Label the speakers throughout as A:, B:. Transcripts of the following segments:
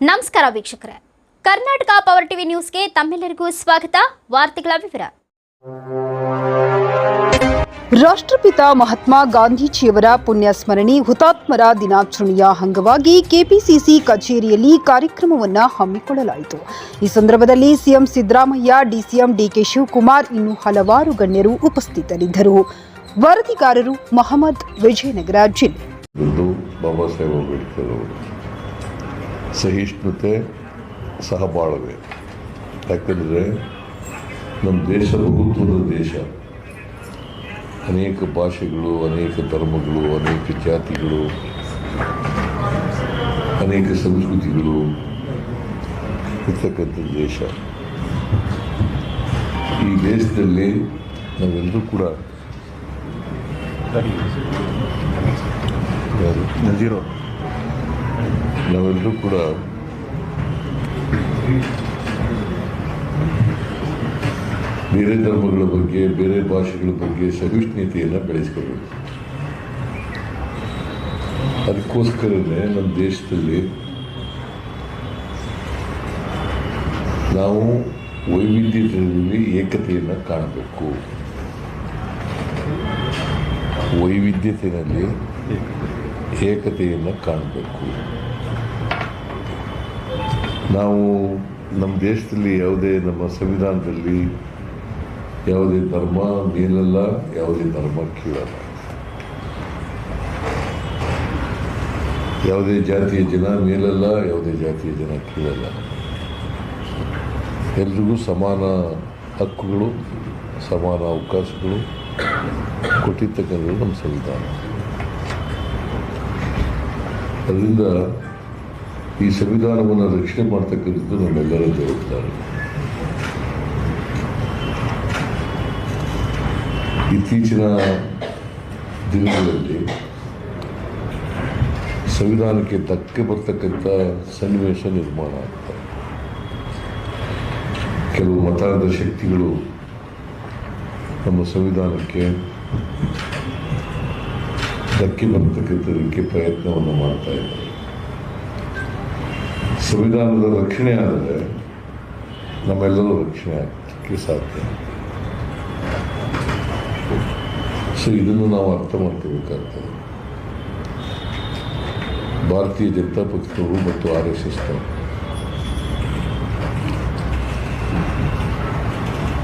A: ನಮಸ್ಕಾರ ವೀಕ್ಷಕರೇ, Karnataka power TV ನ್ಯೂಸ್ಗೆ ತಮ್ಮೆಲ್ಲರಿಗೂ ಸ್ವಾಗತ. ವಾರ್ತೆಗಳ ವಿವರ.
B: ರಾಷ್ಟ್ರಪಿತ ಮಹಾತ್ಮ ಗಾಂಧೀಜಿಯವರ ಪುಣ್ಯಸ್ಮರಣೆ ಹುತಾತ್ಮರ ದಿನಾಚರಣೆಯ ಅಂಗವಾಗಿ ಕೆಪಿಸಿಸಿ ಕಚೇರಿಯಲ್ಲಿ ಕಾರ್ಯಕ್ರಮವನ್ನು ಹಮ್ಮಿಕೊಳ್ಳಲಾಯಿತು. ಈ ಸಂದರ್ಭದಲ್ಲಿ CM Siddaramaiah, DCM D K Shivakumar ಇನ್ನೂ ಹಲವಾರು ಗಣ್ಯರು ಉಪಸ್ಥಿತರಿದ್ದರು. ವರದಿಗಾರರು ಮೊಹಮ್ಮದ್, ವಿಜಯನಗರ ಜಿಲ್ಲೆ.
C: ಬಾಬಾ ಸಾಹೇಬ್ ಅಂಬೇಡ್ಕರ್ ಅವರು ಸಹಿಷ್ಣುತೆ, ಸಹಬಾಳ್ವೆ. ಯಾಕಂದರೆ ನಮ್ಮ ದೇಶ ಬಹುತ್ವದ ದೇಶ. ಅನೇಕ ಭಾಷೆಗಳು, ಅನೇಕ ಧರ್ಮಗಳು, ಅನೇಕ ಜಾತಿಗಳು, ಅನೇಕ ಸಂಸ್ಕೃತಿಗಳು ಇರ್ತಕ್ಕಂಥ ದೇಶ. ಈ ದೇಶದಲ್ಲಿ ನಾವೆಲ್ಲರೂ ಕೂಡ ನಾವೆಲ್ಲರೂ ಕೂಡ ಬೇರೆ ಧರ್ಮಗಳ ಬಗ್ಗೆ, ಬೇರೆ ಭಾಷೆಗಳ ಬಗ್ಗೆ ಸಹಿಷ್ಣುತೆಯನ್ನು ಬೆಳೆಸ್ಕೋಬೇಕು. ಅದಕ್ಕೋಸ್ಕರನೇ ನಮ್ಮ ದೇಶದಲ್ಲಿ ನಾವು ವೈವಿಧ್ಯತೆಯಲ್ಲಿ ಏಕತೆಯನ್ನು ಕಾಣಬೇಕು. ವೈವಿಧ್ಯತೆಯಲ್ಲಿ ಏಕತೆಯನ್ನು ಕಾಣಬೇಕು. ನಾವು ನಮ್ಮ ದೇಶದಲ್ಲಿ ಯಾವುದೇ, ನಮ್ಮ ಸಂವಿಧಾನದಲ್ಲಿ ಯಾವುದೇ ಧರ್ಮ ಮೇಲಲ್ಲ, ಯಾವುದೇ ಧರ್ಮ ಕೀಳಲ್ಲ, ಯಾವುದೇ ಜಾತಿಯ ಜನ ಮೇಲಲ್ಲ, ಯಾವುದೇ ಜಾತಿಯ ಜನ ಕೀಳಲ್ಲ. ಎಲ್ರಿಗೂ ಸಮಾನ ಹಕ್ಕುಗಳು, ಸಮಾನ ಅವಕಾಶಗಳು ಕೊಟ್ಟಿರ್ತಕ್ಕಂಥದ್ದು ನಮ್ಮ ಸಂವಿಧಾನ. ಅದರಿಂದ ಈ ಸಂವಿಧಾನವನ್ನು ರಕ್ಷಣೆ ಮಾಡ್ತಕ್ಕಂಥದ್ದು ನಮ್ಮೆಲ್ಲರ ಜವಾಬ್ದಾರಿ. ಇತ್ತೀಚಿನ ದಿನಗಳಲ್ಲಿ ಸಂವಿಧಾನಕ್ಕೆ ಧಕ್ಕೆ ಬರ್ತಕ್ಕಂಥ ಸನ್ನಿವೇಶ ನಿರ್ಮಾಣ ಆಗ್ತದೆ. ಕೆಲವು ಮತಾಂಧ ಶಕ್ತಿಗಳು ನಮ್ಮ ಸಂವಿಧಾನಕ್ಕೆ ಧಕ್ಕೆ ಬರ್ತಕ್ಕಂಥದಕ್ಕೆ ಪ್ರಯತ್ನವನ್ನು ಮಾಡ್ತಾ ಇದ್ದಾರೆ. ಸಂವಿಧಾನದ ರಕ್ಷಣೆ ಆದರೆ ನಮ್ಮೆಲ್ಲರೂ ರಕ್ಷಣೆ ಆಗಲಿಕ್ಕೆ ಸಾಧ್ಯ. ಸೊ ಇದನ್ನು ನಾವು ಅರ್ಥ ಮಾಡ್ಕೋಬೇಕಾಗ್ತದೆ. ಭಾರತೀಯ ಜನತಾ ಪಕ್ಷದವರು ಮತ್ತು RSS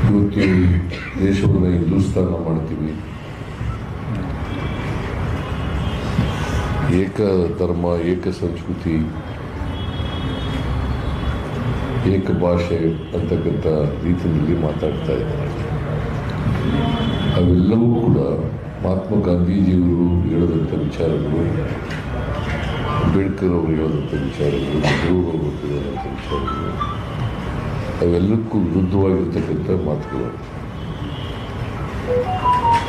C: ಇವತ್ತು ದೇಶವನ್ನು ಹಿಂದೂಸ್ತಾನ ಮಾಡ್ತೀವಿ, ಏಕ ಧರ್ಮ, ಏಕ ಸಂಸ್ಕೃತಿ, ಏಕ ಭಾಷೆ ಅಂತಕ್ಕಂಥ ರೀತಿಯಲ್ಲಿ ಮಾತಾಡ್ತಾ ಇದ್ದಾರೆ. ಅವೆಲ್ಲವೂ ಕೂಡ ಮಹಾತ್ಮ ಗಾಂಧೀಜಿಯವರು ಹೇಳಿದಂಥ ವಿಚಾರಗಳು, ಅಂಬೇಡ್ಕರ್ ಅವರು ಹೇಳಿದಂಥ ವಿಚಾರಗಳು, ನೆಹರು ಹೇಳಿದಂಥ ವಿಚಾರಗಳು, ಅವೆಲ್ಲಕ್ಕೂ ವಿರುದ್ಧವಾಗಿರ್ತಕ್ಕಂಥ ಮಾತುಗಳು.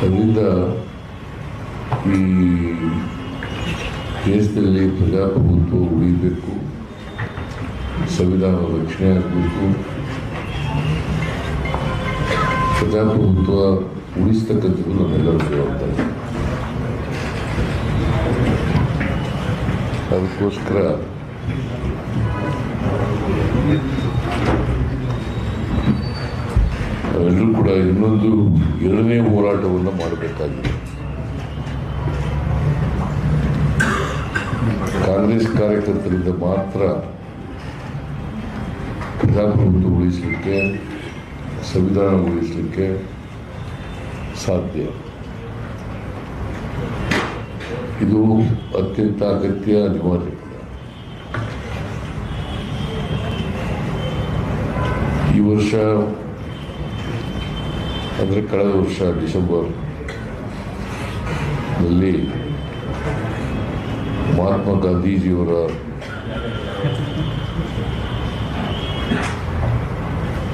C: ಅದರಿಂದ ಈ ದೇಶದಲ್ಲಿ ಪ್ರಜಾಪ್ರಭುತ್ವ ಉಳಿಬೇಕು, ಸಂವಿಧಾನ ರಕ್ಷಣೆ ಆಗಬೇಕು. ಪ್ರಜಾಪ್ರಭುತ್ವ ಉಳಿಸ್ತಕ್ಕಂಥದ್ದು ನಮ್ಮೆಲ್ಲರ ಜವಾಬ್ದಾರಿ. ಅದಕ್ಕೋಸ್ಕರ ನಾವೆಲ್ಲರೂ ಕೂಡ ಇನ್ನೊಂದು ಎರಡನೇ ಹೋರಾಟವನ್ನು ಮಾಡಬೇಕಾಗಿದೆ. ಕಾಂಗ್ರೆಸ್ ಕಾರ್ಯಕರ್ತರಿಂದ ಮಾತ್ರ ಪ್ರಜಾಪ್ರಭುತ್ವ ಉಳಿಸಲಿಕ್ಕೆ, ಸಂವಿಧಾನ ಉಳಿಸಲಿಕ್ಕೆ ಸಾಧ್ಯ. ಇದು ಅತ್ಯಂತ ಅಗತ್ಯ, ಅನಿವಾರ್ಯ. ಈ ವರ್ಷ ಅಂದರೆ ಕಳೆದ ವರ್ಷ ಡಿಸೆಂಬರ್ನಲ್ಲಿ ಮಹಾತ್ಮ ಗಾಂಧೀಜಿಯವರ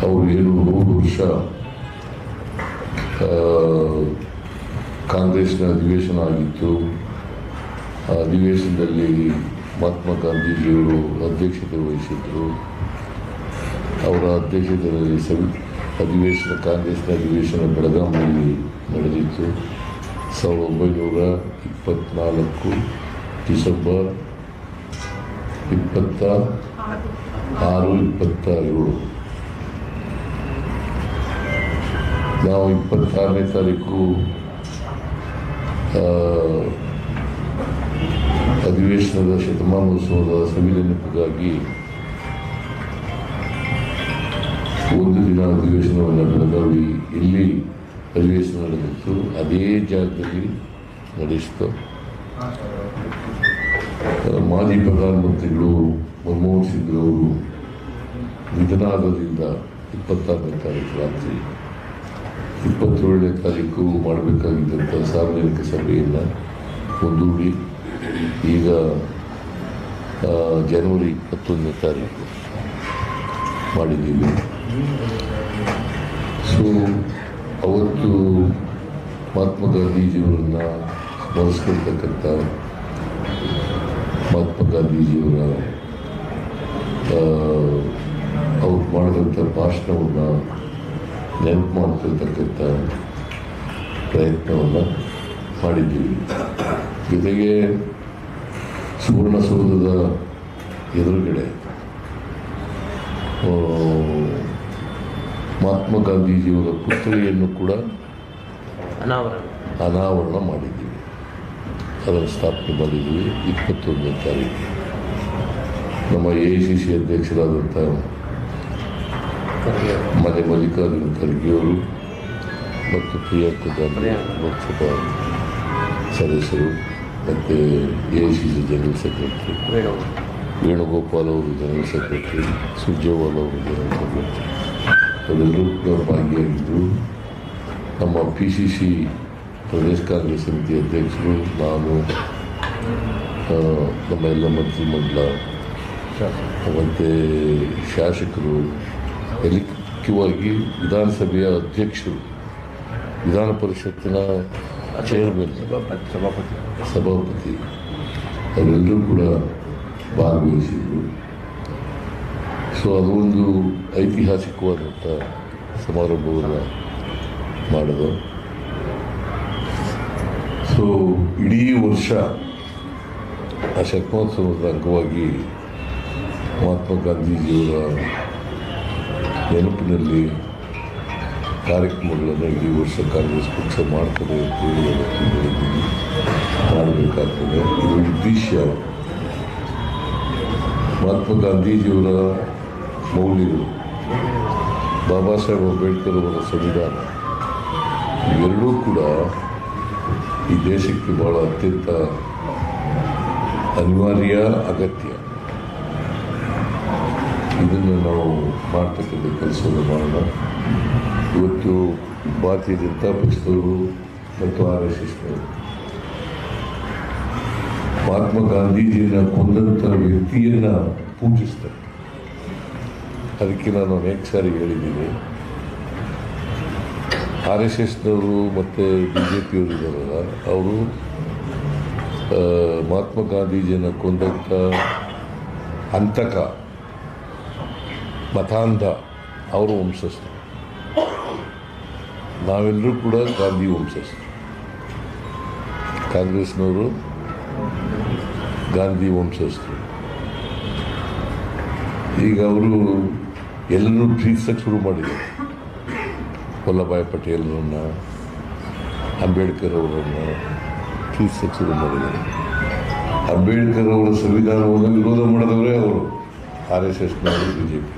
C: ಅವರು 100 ವರ್ಷ ಕಾಂಗ್ರೆಸ್ನ ಅಧಿವೇಶನ ಆಗಿತ್ತು. ಆ ಅಧಿವೇಶನದಲ್ಲಿ ಮಹಾತ್ಮ ಗಾಂಧೀಜಿಯವರು ಅಧ್ಯಕ್ಷತೆ ವಹಿಸಿದ್ರು. ಅವರ ಅಧ್ಯಕ್ಷತೆಯಲ್ಲಿ ಅಧಿವೇಶನ, ಕಾಂಗ್ರೆಸ್ನ ಅಧಿವೇಶನ ಬೆಳಗಾವಿಯಲ್ಲಿ ನಡೆದಿತ್ತು. 1924 ಡಿಸೆಂಬರ್ 26 6/27 ನಾವು 26ನೇ ತಾರೀಕು ಅಧಿವೇಶನದ ಶತಮಾನೋತ್ಸವದ ಸವಿನೆನಪಿಗಾಗಿ ಒಂದು ದಿನ ಅಧಿವೇಶನವನ್ನು ಬೆಳಗಾವಿ ಇಲ್ಲಿ ಅಧಿವೇಶನ ನಡೆದಿತ್ತು, ಅದೇ ಜಾಗದಲ್ಲಿ ನಡೆಸಿತು. ಮಾಜಿ ಪ್ರಧಾನಮಂತ್ರಿಗಳು ಮನಮೋಹನ್ ಸಿಂಗ್ ಅವರು ನಿಧನಾದದಿಂದ 26ನೇ ತಾರೀಕು ರಾತ್ರಿ 27ನೇ ತಾರೀಕು ಮಾಡಬೇಕಾಗಿದ್ದಂಥ ಸಾರ್ವಜನಿಕ ಸಭೆಯನ್ನು ಮುಂದೂಡಿ ಈಗ ಜನವರಿ 21ನೇ ತಾರೀಕು ಮಾಡಿದ್ದೀವಿ. ಸೊ ಅವತ್ತು ಮಹಾತ್ಮ ಗಾಂಧೀಜಿಯವರನ್ನು ಸ್ಮರಿಸ್ಕೊಳ್ತಕ್ಕಂಥ ಮಹಾತ್ಮ ಗಾಂಧೀಜಿಯವರ ಅವ್ರು ಮಾಡಿದಂಥ ಭಾಷಣವನ್ನು ನೆನಪು ಮಾಡ್ಕೊಳ್ತಕ್ಕಂಥ ಪ್ರಯತ್ನವನ್ನು ಮಾಡಿದ್ದೀವಿ. ಜೊತೆಗೆ ಸುವರ್ಣಸೌಧದ ಎದುರುಗಡೆ ಮಹಾತ್ಮ ಗಾಂಧೀಜಿಯವರ ಪುತ್ಥಳಿಯನ್ನು ಕೂಡ ಅನಾವರಣ ಮಾಡಿದ್ದೀವಿ. ಅದನ್ನು ಸ್ಥಾಪನೆ ಮಾಡಿದ್ದೀವಿ 21ನೇ ತಾರೀಕು. ನಮ್ಮ AICC ಅಧ್ಯಕ್ಷರಾದಂಥ ಮಲ್ಲಿಕಾರ್ಜುನ ಖರ್ಗೆಯವರು ಮತ್ತು ಪ್ರಿಯಾಂಕಾ ಗಾಂಧಿ ಲೋಕಸಭಾ ಸದಸ್ಯರು ಮತ್ತು AICC ಜನರಲ್ ಸೆಕ್ರೆಟರಿ ವೇಣುಗೋಪಾಲ್ ಅವರು ಜನರಲ್ ಸೆಕ್ರೆಟರಿ, ಸುರ್ಜೇವಾಲ ಅವರು ಜನರಲ್ ಸೆಕ್ರೆಟರಿ ಅವರೆಲ್ಲರೂ ಕೂಡ ಭಾಗಿಯಾಗಿದ್ದರು. ನಮ್ಮ PCC ಪ್ರದೇಶ ಕಾಂಗ್ರೆಸ್ ಸಮಿತಿ ಅಧ್ಯಕ್ಷರು, ನಾನು, ನಮ್ಮ ಎಲ್ಲ ಮಂತ್ರಿಮಂಡಲ ಮತ್ತು ಶಾಸಕರು, ಎಲ್ಲಿ ಮುಖ್ಯವಾಗಿ ವಿಧಾನಸಭೆಯ ಅಧ್ಯಕ್ಷರು, ವಿಧಾನ ಪರಿಷತ್ತಿನ ಚೇರ್ಮನ್, ಸಭಾಪತಿ ಅವರೆಲ್ಲರೂ ಕೂಡ ಭಾಗವಹಿಸಿದರು. ಸೊ ಅದೊಂದು ಐತಿಹಾಸಿಕವಾದಂಥ ಸಮಾರಂಭವನ್ನು ಮಾಡಿದೆ. ಸೊ ಇಡೀ ವರ್ಷ ಆ ಶತಮಾನೋತ್ಸವದ ಅಂಗವಾಗಿ ಮಹಾತ್ಮ ಗಾಂಧೀಜಿಯವರ ನೆನಪಿನಲ್ಲಿ ಕಾರ್ಯಕ್ರಮಗಳನ್ನು ಇಡೀ ವರ್ಷ ಕಾಂಗ್ರೆಸ್ ಪಕ್ಷ ಮಾಡ್ತದೆ ಅಂತ ಹೇಳಿ ಮಾಡಬೇಕಾಗ್ತದೆ. ಇದು ಉದ್ದೇಶ ಮಹಾತ್ಮ ಗಾಂಧೀಜಿಯವರ ಮೌಲ್ಯಗಳು, ಬಾಬಾ ಸಾಹೇಬ್ ಅಂಬೇಡ್ಕರ್ ಅವರ ಸಂವಿಧಾನ ಇವೆರಡೂ ಕೂಡ ಈ ದೇಶಕ್ಕೆ ಭಾಳ ಅತ್ಯಂತ ಅನಿವಾರ್ಯ, ಅಗತ್ಯ. ಇದನ್ನು ನಾವು ಮಾಡ್ತಕ್ಕಂಥ ಕೆಲಸವನ್ನು ಮಾಡೋಣ. ಇವತ್ತು ಭಾರತೀಯ ಜನತಾ ಪಕ್ಷದವರು ಮತ್ತು RSSನವರು ಮಹಾತ್ಮ ಗಾಂಧೀಜಿಯನ್ನು ಕೊಂದಂಥ ವ್ಯಕ್ತಿಯನ್ನು ಪೂಜಿಸ್ತಾರೆ. ಅದಕ್ಕೆ ನಾನು ಅನೇಕ ಸಾರಿ ಹೇಳಿದ್ದೀನಿ, RSSನವರು ಮತ್ತು BJPಯವರು ಇದ್ದಾರಲ್ಲ, ಅವರು ಮಹಾತ್ಮ ಗಾಂಧೀಜಿಯನ್ನು ಕೊಂದಂಥ ಹಂತಕ ಮತಾಂಧ ಅವರು ವಂಶಸ್ಥರು. ನಾವೆಲ್ಲರೂ ಕೂಡ ಗಾಂಧಿ ವಂಶಸ್ಥರು. ಕಾಂಗ್ರೆಸ್ನವರು ಗಾಂಧಿ ವಂಶಸ್ಥರು. ಈಗ ಅವರು ಎಲ್ಲರೂ ಪ್ರೀತಿಸಕ್ಕೆ ಶುರು ಮಾಡಿದ್ದಾರೆ. ವಲ್ಲಭಾಯ್ ಪಟೇಲ್ರನ್ನು, ಅಂಬೇಡ್ಕರ್ ಅವರನ್ನು ಪ್ರೀತಿಸಕ್ಕೆ ಶುರು ಮಾಡಿದ್ದಾರೆ. ಅಂಬೇಡ್ಕರ್ ಅವರ ಸಂವಿಧಾನವನ್ನು ವಿರೋಧ ಮಾಡಿದವರೇ ಅವರು RSSನವರು, BJP.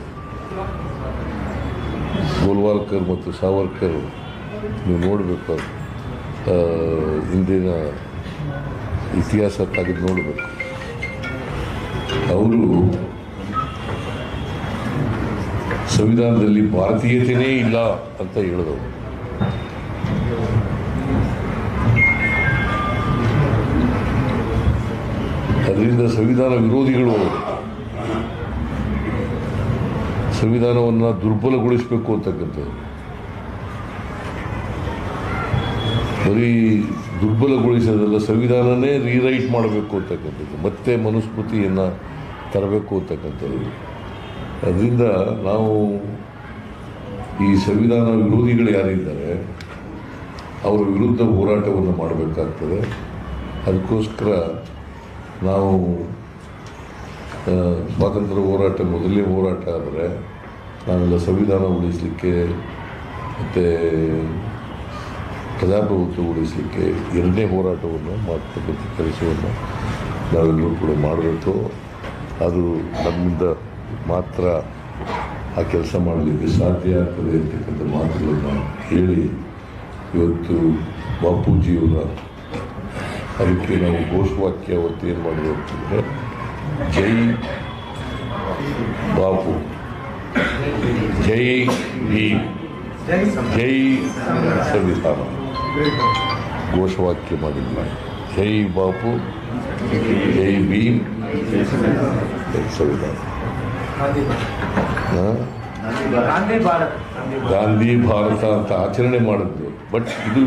C: ಗೋಲ್ವಾಲ್ಕರ್ ಮತ್ತು ಸಾವರ್ಕರ್ ನೀವು ನೋಡಬೇಕು, ಹಿಂದಿನ ಇತಿಹಾಸ ತೆಗೆದು ನೋಡಬೇಕು. ಅವರು ಸಂವಿಧಾನದಲ್ಲಿ ಭಾರತೀಯತೆಯೇ ಇಲ್ಲ ಅಂತ ಹೇಳಿದವರು. ಅದರಿಂದ ಸಂವಿಧಾನ ವಿರೋಧಿಗಳು ಅವರು. ಸಂವಿಧಾನವನ್ನು ದುರ್ಬಲಗೊಳಿಸಬೇಕು ಅಂತಕ್ಕಂಥದ್ದು. ಬರೀ ದುರ್ಬಲಗೊಳಿಸೋದಲ್ಲ, ಸಂವಿಧಾನನೇ ರೀರೈಟ್ ಮಾಡಬೇಕು ಅಂತಕ್ಕಂಥದ್ದು, ಮತ್ತೆ ಮನುಸ್ಮೃತಿಯನ್ನು ತರಬೇಕು ಅಂತಕ್ಕಂಥದ್ದು. ಅದರಿಂದ ನಾವು ಈ ಸಂವಿಧಾನ ವಿರೋಧಿಗಳು ಯಾರಿದ್ದಾರೆ ಅವರ ವಿರುದ್ಧ ಹೋರಾಟವನ್ನು ಮಾಡಬೇಕಾಗ್ತದೆ. ಅದಕ್ಕೋಸ್ಕರ ನಾವು ಸ್ವಾತಂತ್ರ್ಯ ಹೋರಾಟ ಮೊದಲನೇ ಹೋರಾಟ ಆದರೆ ನಾವೆಲ್ಲ ಸಂವಿಧಾನ ಉಳಿಸಲಿಕ್ಕೆ ಮತ್ತು ಪ್ರಜಾಪ್ರಭುತ್ವ ಉಳಿಸಲಿಕ್ಕೆ ಎರಡನೇ ಹೋರಾಟವನ್ನು ಮಾಡ್ತಕ್ಕಂಥ ಕೆಲಸವನ್ನು ನಾವೆಲ್ಲರೂ ಕೂಡ ಮಾಡಬೇಕು. ಅದು ನಮ್ಮಿಂದ ಮಾತ್ರ ಆ ಕೆಲಸ ಮಾಡಲಿಕ್ಕೆ ಸಾಧ್ಯ ಆಗ್ತದೆ ಅಂತಕ್ಕಂಥ ಮಾತುಗಳನ್ನು ಹೇಳಿ ಇವತ್ತು ಬಾಪೂಜಿಯವರ ಅದಕ್ಕೆ ನಾವು ಘೋಷವಾಕ್ಯ ಅವತ್ತು ಏನು ಮಾಡೋದು ಅಂತಂದರೆ ಜೈ ಬಾಪು, ಜೈ ಭೀಮ್, ಜೈ ಸಂವಿಧಾನ ಘೋಷವಾಕ್ಯ ಮಾಡಿದ್ವಿ. ಜೈ ಬಾಪು, ಜೈ ಭೀಮ್, ಜೈ ಸಂವಿಧಾನ. ಗಾಂಧಿ ಭಾರತ ಅಂತ ಆಚರಣೆ ಮಾಡಿದ್ದು, ಬಟ್ ಇದು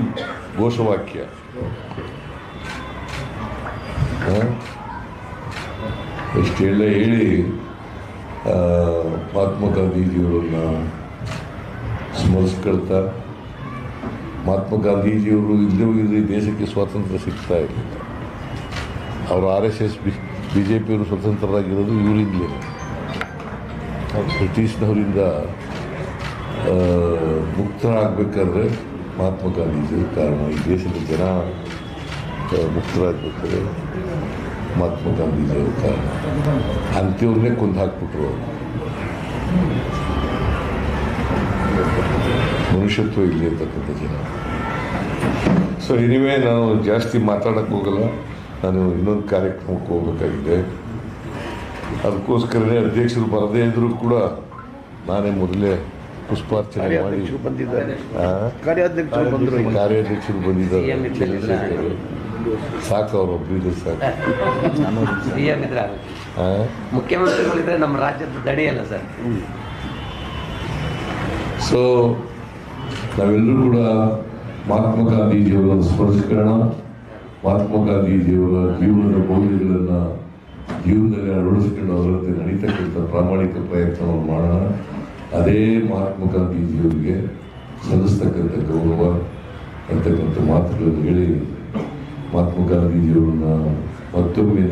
C: ಘೋಷವಾಕ್ಯ. ಇಷ್ಟೆಲ್ಲ ಹೇಳಿ ಮಹಾತ್ಮ ಗಾಂಧೀಜಿಯವರನ್ನ ಸ್ಮರಿಸ್ಕೊಳ್ತಾ, ಮಹಾತ್ಮ ಗಾಂಧೀಜಿಯವರು ಇಲ್ಲದೇ ಹೋಗಿದ್ರೆ ದೇಶಕ್ಕೆ ಸ್ವಾತಂತ್ರ್ಯ ಸಿಗ್ತಾ ಇರಲಿಲ್ಲ. ಅವರು RSS BJPಯವರು ಸ್ವತಂತ್ರರಾಗಿರೋದು ಇವರಿಂದಲೇ. ಬ್ರಿಟಿಷ್ನವರಿಂದ ಮುಕ್ತರಾಗಬೇಕಾದ್ರೆ ಮಹಾತ್ಮ ಗಾಂಧೀಜಿಯವರು ಕಾರಣ. ಈ ದೇಶದ ಜನ ಮುಕ್ತರಾಗಬೇಕಾದ್ರೆ ಮಹಾತ್ಮ ಗಾಂಧೀಜಿಯವರು ಕಾರಣ. ಅಂಥವ್ರನ್ನೇ ಕೊಂದು ಹಾಕ್ಬಿಟ್ರು ಅವರು. ಮನುಷ್ಯತ್ವ ಇಲ್ಲಿ ಅಂತಕ್ಕಂಥ ಜನ. ಸೊ ಎನಿವೇ ನಾನು ಜಾಸ್ತಿ ಮಾತಾಡೋಕ್ಕೆ ಹೋಗಲ್ಲ. ನಾನು ಇನ್ನೊಂದು ಕಾರ್ಯಕ್ರಮಕ್ಕೆ ಹೋಗಬೇಕಾಗಿದೆ. ಅದಕ್ಕೋಸ್ಕರನೇ ಅಧ್ಯಕ್ಷರು ಬರದೇ ಇದ್ದರೂ ಕೂಡ ನಾನೇ ಮೊದಲೇ ಪುಷ್ಪಾರ್ಚನೆ ಮಾಡಿ ಕಾರ್ಯಾಧ್ಯಕ್ಷರು ಬಂದಿದ್ದಾರೆ. ಚಂದ್ರಶೇಖರ್ ಸಾಕು, ಅವರೊಬ್ಬರಿದ್ರೆ ಸಾಕು.
D: ಮುಖ್ಯಮಂತ್ರಿಗಳಿದ್ರೆ ನಮ್ಮ ರಾಜ್ಯದ ದಡಿಯಲ್ಲ ಸರ್. ಸೊ
C: ನಾವೆಲ್ಲರೂ ಕೂಡ ಮಹಾತ್ಮ ಗಾಂಧೀಜಿಯವರನ್ನು ಸ್ಮರಿಸ್ಕೊಳ್ಳೋಣ. ಮಹಾತ್ಮ ಗಾಂಧೀಜಿಯವರ ಜೀವನದ ಮೌಲ್ಯಗಳನ್ನು ಜೀವನದಲ್ಲಿ ಅಳವಡಿಸ್ಕೊಂಡು ಅವರಂತೆ ನಡೀತಕ್ಕಂಥ ಪ್ರಾಮಾಣಿಕ ಪ್ರಯತ್ನವನ್ನು ಮಾಡೋಣ. ಅದೇ ಮಹಾತ್ಮ ಗಾಂಧೀಜಿಯವರಿಗೆ ಸಲ್ಲಿಸ್ತಕ್ಕಂಥ ಗೌರವ ಅಂತಕ್ಕಂಥ ಮಾತುಗಳನ್ನು ಹೇಳಿ ಮಹಾತ್ಮ ಗಾಂಧೀಜಿಯವರನ್ನ ಮತ್ತೊಮ್ಮೆ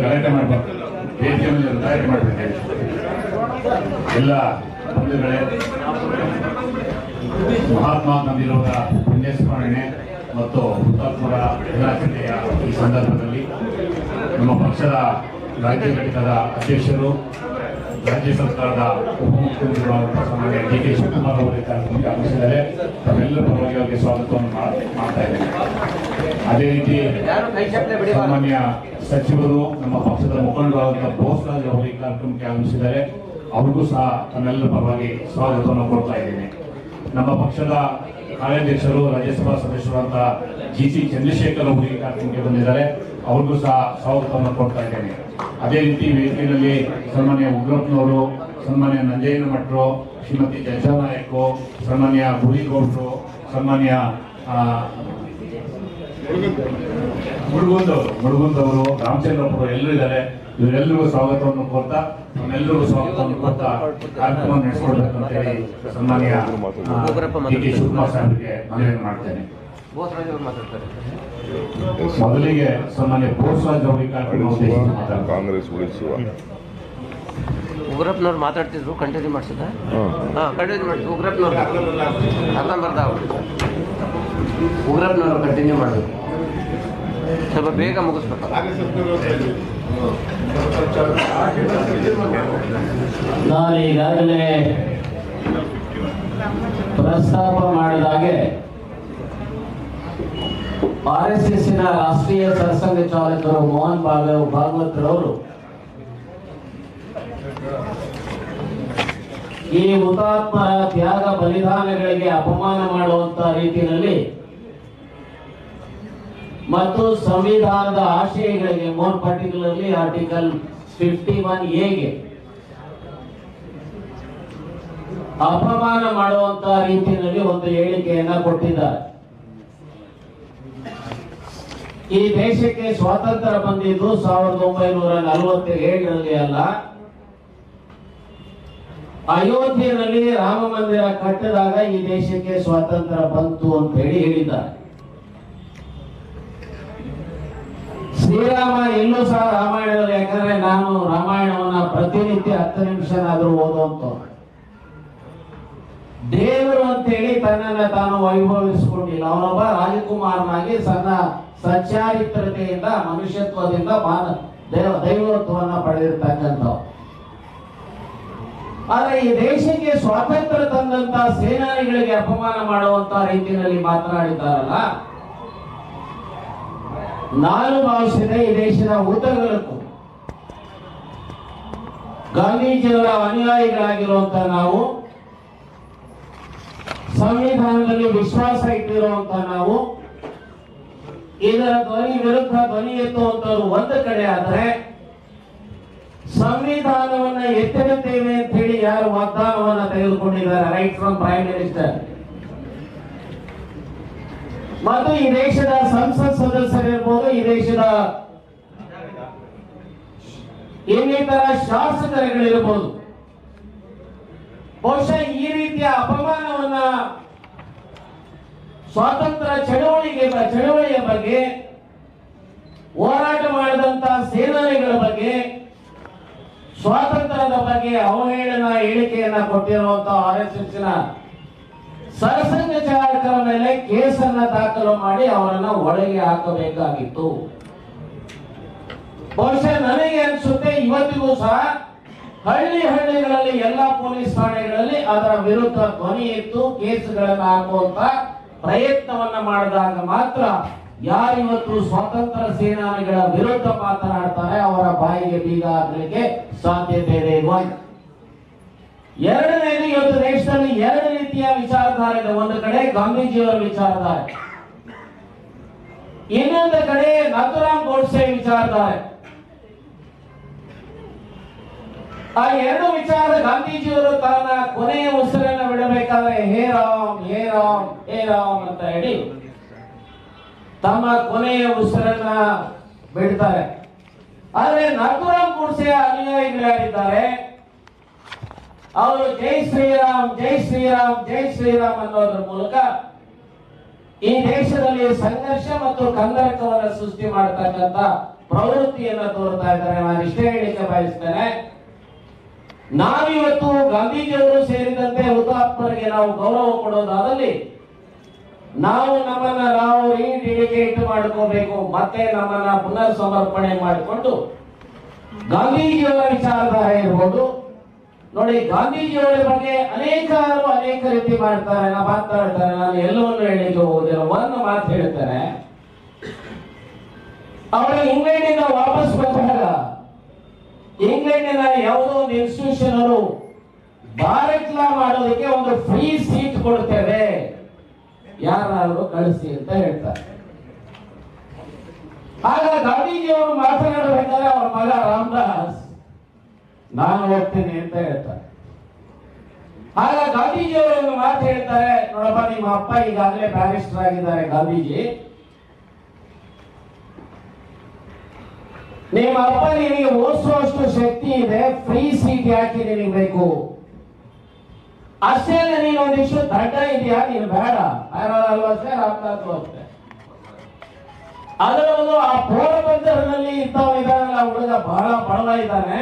E: ಗಲಾಟೆ ಮಾಡಬಾರ್ದು, ವೇದಿಕೆಯಲ್ಲಿ ಗಲಾಟೆ ಮಾಡಬೇಕು. ಎಲ್ಲ ಬಂಧುಗಳೇ, ಮಹಾತ್ಮ ಗಾಂಧಿಯವರ ಪುಣ್ಯಸ್ಮರಣೆ ಮತ್ತು ಹುತಾತ್ಮರ ದಿನಾಚರಣೆಯ ಈ ಸಂದರ್ಭದಲ್ಲಿ ನಮ್ಮ ಪಕ್ಷದ ರಾಜ್ಯ ಘಟಕದ ಅಧ್ಯಕ್ಷರು, ರಾಜ್ಯ ಸರ್ಕಾರದ ಉಪಮುಖ್ಯಮಂತ್ರಿಗಳಾದ ಸನ್ಮಾನ್ಯ DK ಶಿವಕುಮಾರ್ ಅವರ ಕಾರ್ಯಕ್ರಮಕ್ಕೆ ಆಗಮಿಸಿದ್ದಾರೆ. ತಮ್ಮೆಲ್ಲರ ಪರವಾಗಿ ಅವರಿಗೆ ಸ್ವಾಗತವನ್ನು ಮಾಡ್ತಾ ಇದ್ದೇನೆ. ಅದೇ ರೀತಿ ಸಾಮಾನ್ಯ ಸಚಿವರು, ನಮ್ಮ ಪಕ್ಷದ ಮುಖಂಡರಾದ ಬೋಸ್ರಾಜ್ ಅವರು ಈ ಕಾರ್ಯಕ್ರಮಕ್ಕೆ ಆಗಮಿಸಿದ್ದಾರೆ. ಅವ್ರಿಗೂ ಸಹ ತಮ್ಮೆಲ್ಲರ ಪರವಾಗಿ ಸ್ವಾಗತವನ್ನು ಕೊಡ್ತಾ ಇದ್ದೇನೆ. ನಮ್ಮ ಪಕ್ಷದ ಕಾರ್ಯಾಧ್ಯಕ್ಷರು, ರಾಜ್ಯಸಭಾ ಸದಸ್ಯರಾದ GC ಚಂದ್ರಶೇಖರ್ ಅವರು ಈ ಕಾರ್ಯಕ್ರಮಕ್ಕೆ ಬಂದಿದ್ದಾರೆ. ಅವ್ರಿಗೂ ಸಹ ಸ್ವಾಗತವನ್ನು ಕೊಡ್ತಾ ಇದ್ದೇನೆ. ಅದೇ ರೀತಿ ವೇದಿಕೆಯಲ್ಲಿ ಸನ್ಮಾನ್ಯ ಉಗ್ರಪ್ಪನವರು, ಸನ್ಮಾನ್ಯ ನಂಜಯ್ಯನ ಮಠರು, ಶ್ರೀಮತಿ ಜಯನಾಯಕು, ಸನ್ಮಾನ್ಯ ಗುರಿಗೌಡರು, ಸನ್ಮಾನ್ಯ ಮುಳುಗುಂದವರು, ರಾಮಚಂದ್ರಪ್ಪರು ಎಲ್ಲರೂ ಇದ್ದಾರೆ. ಇವರೆಲ್ಲರಿಗೂ ಸ್ವಾಗತವನ್ನು ಕೊಡ್ತಾ, ನಮ್ಮೆಲ್ಲರಿಗೂ ಸ್ವಾಗತವನ್ನು ಕೊಡ್ತಾ ಕಾರ್ಯಕ್ರಮ ನಡೆಸಿಕೊಡ್ಬೇಕಂತ ಹೇಳಿ ಸನ್ಮಾನ್ಯ DK ಶಿವಕುಮಾರ್ ಸಾಹೇಬರಿಗೆ ಮನವಿಯನ್ನು ಮಾಡ್ತೇನೆ. ಮೊದಲಿಗೆ ಸನ್ಮಾನ್ಯ ಬೋಸ್ರಾಜ್ ಅವರಿಗೆ ಕಾರ್ಯಕ್ರಮ
C: ಕಾಂಗ್ರೆಸ್ ಉಳಿಸುವ
D: ಉಗ್ರಪ್ಪನವ್ರು ಮಾತಾಡ್ತಿದ್ರು, ಕಂಟಿನ್ಯೂ ಮಾಡಿಸಿದ. ಕಂಟಿನ್ಯೂ ಮಾಡಿ. ಉಗ್ರಪ್ಪನವ್ರು ಅರ್ಧಂಬರ್ಧ ಉಗ್ರಪ್ಪನವ್ರು ಕಂಟಿನ್ಯೂ ಮಾಡಬೇಕು. ಸ್ವಲ್ಪ ಬೇಗ ಮುಗಿಸ್ಬೇಕು.
F: ನಾನು ಈಗಾಗಲೇ ಪ್ರಸ್ತಾಪ ಮಾಡಿದ ಹಾಗೆ RSSನ ರಾಷ್ಟ್ರೀಯ ಸರ್ಸಂಘ ಚಾಲಕರು ಮೋಹನ್ ಭಾಗವತ್ರವರು ಈ ಹುತಾತ್ಮರ ತ್ಯಾಗ ಬಲಿದಾನಗಳಿಗೆ ಅಪಮಾನ ಮಾಡುವಂತ ರೀತಿಯಲ್ಲಿ ಮತ್ತು ಸಂವಿಧಾನದ ಆಶಯಗಳಿಗೆ, ಮೋರ್ ಪರ್ಟಿಕ್ಯುಲರ್ಲಿ ಆರ್ಟಿಕಲ್ 51A ಅಪಮಾನ ಮಾಡುವಂತ ರೀತಿಯಲ್ಲಿ ಒಂದು ಹೇಳಿಕೆಯನ್ನ ಕೊಟ್ಟಿದ್ದಾರೆ. ಈ ದೇಶಕ್ಕೆ ಸ್ವಾತಂತ್ರ್ಯ ಬಂದಿದ್ದು 1947ರಲ್ಲಿ ಅಲ್ಲ, ಅಯೋಧ್ಯೆಯಲ್ಲಿ ರಾಮ ಮಂದಿರ ಕಟ್ಟಿದಾಗ ಈ ದೇಶಕ್ಕೆ ಸ್ವಾತಂತ್ರ್ಯ ಬಂತು ಅಂತ ಹೇಳಿದ್ದಾರೆ. ಶ್ರೀರಾಮ ಎಲ್ಲೂ ಸಹ ರಾಮಾಯಣದಲ್ಲಿ, ಯಾಕಂದ್ರೆ ನಾನು ರಾಮಾಯಣವನ್ನ ಪ್ರತಿನಿತ್ಯ 10 ನಿಮಿಷನಾದ್ರೂ ಓದುವಂತ ದೇವರು ಅಂತೇಳಿ ತನ್ನನ್ನ ತಾನು ವೈಭವಿಸಿಕೊಂಡಿಲ್ಲ. ಅವನೊಬ್ಬ ರಾಜಕುಮಾರನಾಗಿ ಸಚ್ಚಾರಿತ್ರತೆಯಿಂದ ಮನುಷ್ಯತ್ವದಿಂದ ದೈವತ್ವವನ್ನ ಪಡೆದಿರ್ತಕ್ಕಂಥವು. ಆದ್ರೆ ಈ ದೇಶಕ್ಕೆ ಸ್ವಾತಂತ್ರ್ಯ ತಂದಂತ ಸೇನಾನಿಗಳಿಗೆ ಅಪಮಾನ ಮಾಡುವಂತ ರೀತಿಯಲ್ಲಿ ಮಾತನಾಡಿದ್ದಾರಲ್ಲ, ನಾನು ಭಾವಿಸಿದೆ ಈ ದೇಶದ ಉದ್ದಗಲಕ್ಕೂ ಗಾಂಧೀಜಿಯವರ ಅನುಯಾಯಿಗಳಾಗಿರುವಂತ ನಾವು, ಸಂವಿಧಾನದಲ್ಲಿ ವಿಶ್ವಾಸ ಇಟ್ಟಿರುವಂತ ನಾವು, ಇದರ ಧ್ವನಿ ವಿರುದ್ಧ ಧ್ವನಿ ಎತ್ತುವಂತರು ಒಂದು ಕಡೆ ಆದ್ರೆ, ಸಂವಿಧಾನವನ್ನ ಎತ್ತಿರುತ್ತೇವೆ ಅಂತ ಹೇಳಿ ಯಾರು ವಾಗ್ದಾನವನ್ನ ತೆಗೆದುಕೊಂಡಿದ್ದಾರೆ, ರೈಟ್ ಫ್ರಮ್ ಪ್ರೈಮ್ ಮಿನಿಸ್ಟರ್ ಮತ್ತು ಈ ದೇಶದ ಸಂಸತ್ ಸದಸ್ಯರಿರ್ಬೋದು, ಈ ದೇಶದ ಇನ್ನಿತರ ಶಾಸಕರುಗಳಿರ್ಬೋದು, ಬಹುಶಃ ಈ ರೀತಿಯ ಅಪಮಾನವನ್ನ ಸ್ವಾತಂತ್ರ್ಯ ಚಳವಳಿಯ ಬಗ್ಗೆ, ಹೋರಾಟ ಮಾಡಿದಂತ ಸೇನಾನಿಗಳ ಬಗ್ಗೆ, ಸ್ವಾತಂತ್ರ್ಯದ ಬಗ್ಗೆ ಅವಹೇಳನ ಹೇಳಿಕೆಯನ್ನ ಕೊಟ್ಟಿರುವಂತಹ RSSನ ಸರ್ಸಂಘಚಾಲಕರ ಮೇಲೆ ಕೇಸನ್ನ ದಾಖಲು ಮಾಡಿ ಅವರನ್ನ ಒಳಗೆ ಹಾಕಬೇಕಾಗಿತ್ತು. ಬಹುಶಃ ನನಗೆ ಅನಿಸುತ್ತೆ ಇವತ್ತಿಗೂ ಸಹ ಹಳ್ಳಿಗಳಲ್ಲಿ ಎಲ್ಲಾ ಪೊಲೀಸ್ ಠಾಣೆಗಳಲ್ಲಿ ಅದರ ವಿರುದ್ಧ ಧ್ವನಿ ಎತ್ತು ಕೇಸ್ಗಳನ್ನ ಹಾಕುವಂತ ಪ್ರಯತ್ನವನ್ನ ಮಾಡಿದಾಗ ಮಾತ್ರ ಯಾರಿವತ್ತು ಸ್ವಾತಂತ್ರ್ಯ ಸೇನಾನಿಗಳ ವಿರುದ್ಧ ಮಾತನಾಡ್ತಾರೆ ಅವರ ಬಾಯಿಗೆ ಬೀಗ ಹಾಕಲಿಕ್ಕೆ ಸಾಧ್ಯತೆ ಇದೆ. ಎರಡನೇದು, ಇವತ್ತು ದೇಶದಲ್ಲಿ 2 ರೀತಿಯ ವಿಚಾರಧಾರೆ ಇದೆ. ಒಂದು ಕಡೆ ಗಾಂಧೀಜಿಯವರ ವಿಚಾರಧಾರೆ, ಇನ್ನೊಂದು ಕಡೆ ನಾಥೂರಾಮ್ ಗೋಡ್ಸೆ ವಿಚಾರಧಾರೆ. ಆ 2 ವಿಚಾರ, ಗಾಂಧೀಜಿಯವರು ತನ್ನ ಕೊನೆಯ ಉಸಿರನ್ನ ಬಿಡಬೇಕಾದ್ರೆ ಹೇ ರಾಮ್ ಹೇ ರಾಮ್ ಹೇ ರಾಮ್ ಅಂತ ಹೇಳಿ ತಮ್ಮ ಕೊನೆಯ ಉಸಿರನ್ನ ಬಿಡ್ತಾರೆ. ಆದ್ರೆ ನಾಥೂರಾಮ್ ಗೋಡ್ಸೆಯ ಅನುಯಾಯಿಗಳಾಗಿದ್ದಾರೆ, ಅವರು ಜೈ ಶ್ರೀರಾಮ್ ಜೈ ಶ್ರೀರಾಮ್ ಜೈ ಶ್ರೀರಾಮ್ ಅನ್ನೋದ್ರ ಮೂಲಕ ಈ ದೇಶದಲ್ಲಿ ಸಂಘರ್ಷ ಮತ್ತು ಕಂದಕವನ್ನು ಸೃಷ್ಟಿ ಮಾಡತಕ್ಕಂತ ಪ್ರವೃತ್ತಿಯನ್ನ ತೋರ್ತಾ ಇದ್ದಾರೆ. ನಾನು ಇಷ್ಟೇ ಹೇಳಿಕೆ ಬಯಸ್ತೇನೆ, ನಾವಿವತ್ತು ಗಾಂಧೀಜಿಯವರು ಸೇರಿದಂತೆ ಹುತಾತ್ಮರಿಗೆ ನಾವು ಗೌರವ ಕೊಡೋದಾದಲ್ಲಿ ನಾವು ನಮ್ಮನ್ನ ನಾವು ರೀಡೆಡಿಕೇಟ್ ಮಾಡ್ಕೋಬೇಕು, ಮತ್ತೆ ನಮ್ಮನ್ನ ಪುನರ್ ಸಮರ್ಪಣೆ ಮಾಡಿಕೊಂಡು ಗಾಂಧೀಜಿಯವರ ವಿಚಾರಧಾರೆ ಇರ್ಬೋದು. ನೋಡಿ, ಗಾಂಧೀಜಿಯವರ ಬಗ್ಗೆ ಅನೇಕ ರೀತಿ ಮಾಡ್ತಾರೆ, ಮಾತಾಡ್ತಾರೆ. ನಾನು ಎಲ್ಲವನ್ನು ಹೇಳಿಕೆ ಹೋಗುದಿಲ್ಲ, ಒಂದು ಮಾತು ಹೇಳ್ತಾರೆ. ಅವರು ಇಂಗ್ಲೆಂಡಿಂದ ವಾಪಸ್ ಬಂದಾಗ ಇಂಗ್ಲೆಂಡಿನ ಯಾವುದೋ ಒಂದು ಇನ್ಸ್ಟಿಟ್ಯೂಷನ್ ಅವರು ಭಾರತ್ ಲಾ ಮಾಡೋದಕ್ಕೆ ಒಂದು ಫ್ರೀ ಸೀಟ್ ಕೊಡ್ತೇವೆ, ಯಾರಾದ್ರೂ ಕಳಿಸಿ ಅಂತ ಹೇಳ್ತಾರೆ. ಆಗ ಗಾಂಧೀಜಿಯವರು ಮಾತನಾಡಬೇಕಾದ್ರೆ ಅವರ ಮಗ ರಾಮದಾಸ್ ನಾನು ಹೋಗ್ತೀನಿ ಅಂತ ಹೇಳ್ತಾರೆ. ಆಗ ಗಾಂಧೀಜಿಯವರು ಒಂದು ಮಾತು ಹೇಳ್ತಾರೆ, ನೋಡಪ್ಪ ನಿಮ್ಮ ಅಪ್ಪ ಈಗಾಗಲೇ ಬ್ಯಾರಿಸ್ಟರ್ ಆಗಿದ್ದಾರೆ ಗಾಂಧೀಜಿ, ನಿಮ್ಮ ಅಪ್ಪ ನಿನಗೆ ಓದಿಸುವಷ್ಟು ಶಕ್ತಿ ಇದೆ, ಫ್ರೀ ಸೀಟ್ ಯಾಕೆ ನಿನಗೆ ಬೇಕು? ಅಷ್ಟೇ ಅಲ್ಲ, ನೀನು ಒಂದಿಷ್ಟು ದಡ್ಡ ಇದೆಯಾ, ನೀನು ಬೇಡ ಅಲ್ವಾ ಸರ್? ರಾಮದಾಸ್ ಅಷ್ಟೇ. ಅದರಲ್ಲೂ ಆ ಪೋರಬಂದರ್ನಲ್ಲಿ ಇದ್ದವ ಇದ್ದಾನಲ್ಲ ಹುಡುಗ, ಬಹಳ ಬಡವ ಇದ್ದಾನೆ,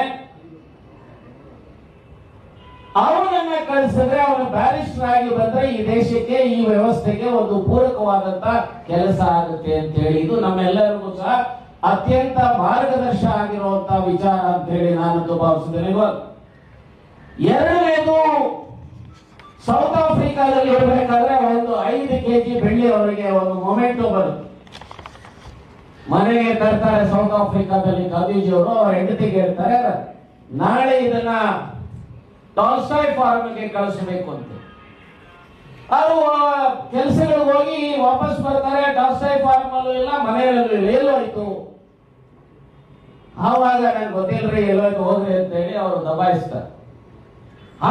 F: ಅವನನ್ನ ಕಳಿಸಿದ್ರೆ ಅವನು ಬ್ಯಾರಿಸ್ಟರ್ ಆಗಿ ಬಂದ್ರೆ ಈ ದೇಶಕ್ಕೆ ಈ ವ್ಯವಸ್ಥೆಗೆ ಒಂದು ಪೂರಕವಾದಂತ ಕೆಲಸ ಆಗುತ್ತೆ ಅಂತ ಹೇಳಿ ಇದು ನಮ್ಮೆಲ್ಲರಿಗೂ ಸಹ ಅತ್ಯಂತ ಮಾರ್ಗದರ್ಶ ಆಗಿರುವಂತಹ ವಿಚಾರ ಅಂತ ಹೇಳಿ ನಾನಂತೂ ಭಾವಿಸಿದ್ದೇನೆ. ಎರಡನೇದು, ಸೌತ್ ಆಫ್ರಿಕಾದಲ್ಲಿ ಇರಬೇಕಾದ್ರೆ ಒಂದು 5 kg ಬೆಳ್ಳಿ ಅವರಿಗೆ ಒಂದು ಮೊಮೆಂಟೋ ಬರುತ್ತೆ, ಮನೆಗೆ ತರ್ತಾರೆ. ಸೌತ್ ಆಫ್ರಿಕಾದಲ್ಲಿ ಗಾಂಧೀಜಿಯವರು ಅವರ ಹೆಂಡತಿಗೆ ಹೇಳ್ತಾರೆ, ನಾಳೆ ಇದನ್ನ ಟಾಲ್ಸ್ಟಾಯ್ ಫಾರ್ಮ್ಗೆ ಕಳಿಸಬೇಕು ಅಂತ. ಅವರು ಕೆಲಸಗಳಿಗೆ ಹೋಗಿ ವಾಪಸ್ ಬರ್ತಾರೆ, ಟಾಲ್ಸ್ಟಾಯ್ ಫಾರ್ಮ್ ಅಲ್ಲೂ ಇಲ್ಲ, ಮನೆಯಲ್ಲೂ ಇಲ್ಲ, ಎಲ್ಲೋಯ್ತು? ಆವಾಗ ನಂಗೆ ಗೊತ್ತಿಲ್ರಿ ಎಲ್ಲೋಯ್ತು, ಹೋಗ್ರಿ ಅಂತ ಹೇಳಿ ಅವರು ದಬಾಯಿಸ್ತಾರೆ.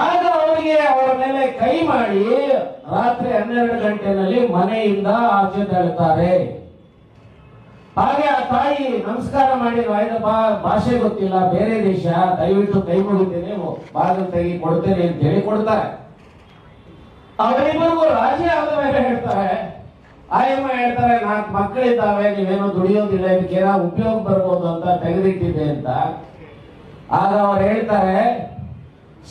F: ಆಗ ಅವರಿಗೆ ಅವರ ಮೇಲೆ ಕೈ ಮಾಡಿ ರಾತ್ರಿ 12 ಗಂಟೆನಲ್ಲಿ ಮನೆಯಿಂದ ಆಚೆ ತಳ್ತಾರೆ. ಹಾಗೆ ಆ ತಾಯಿ ನಮಸ್ಕಾರ ಮಾಡಿ ಆಯ್ತಪ್ಪ, ಭಾಷೆ ಗೊತ್ತಿಲ್ಲ, ಬೇರೆ ದೇಶ, ದಯವಿಟ್ಟು ಕೈ ಮುಗಿತೀನಿ, ಬಾಗಿಲು ತೆಗಿ ಕೊಡ್ತೇನೆ ಅಂತ ಹೇಳಿ ಕೊಡ್ತಾರೆ. ಅವರಿಬ್ಬರಿಗೂ ರಾಜಿ ಆದ ಮೇಲೆ ಹೇಳ್ತಾರೆ, ಆಯಮ್ಮ ಹೇಳ್ತಾರೆ 4 ಮಕ್ಕಳಿದ್ದಾವೆ, ನೀವೇನೋ ದುಡಿಯೋದಿಲ್ಲ, ಇದಕ್ಕೇನೋ ಉಪಯೋಗ ಬರ್ಬೋದು ಅಂತ ತೆಗೆದಿಟ್ಟಿದೆ ಅಂತ. ಆಗ ಅವ್ರು ಹೇಳ್ತಾರೆ,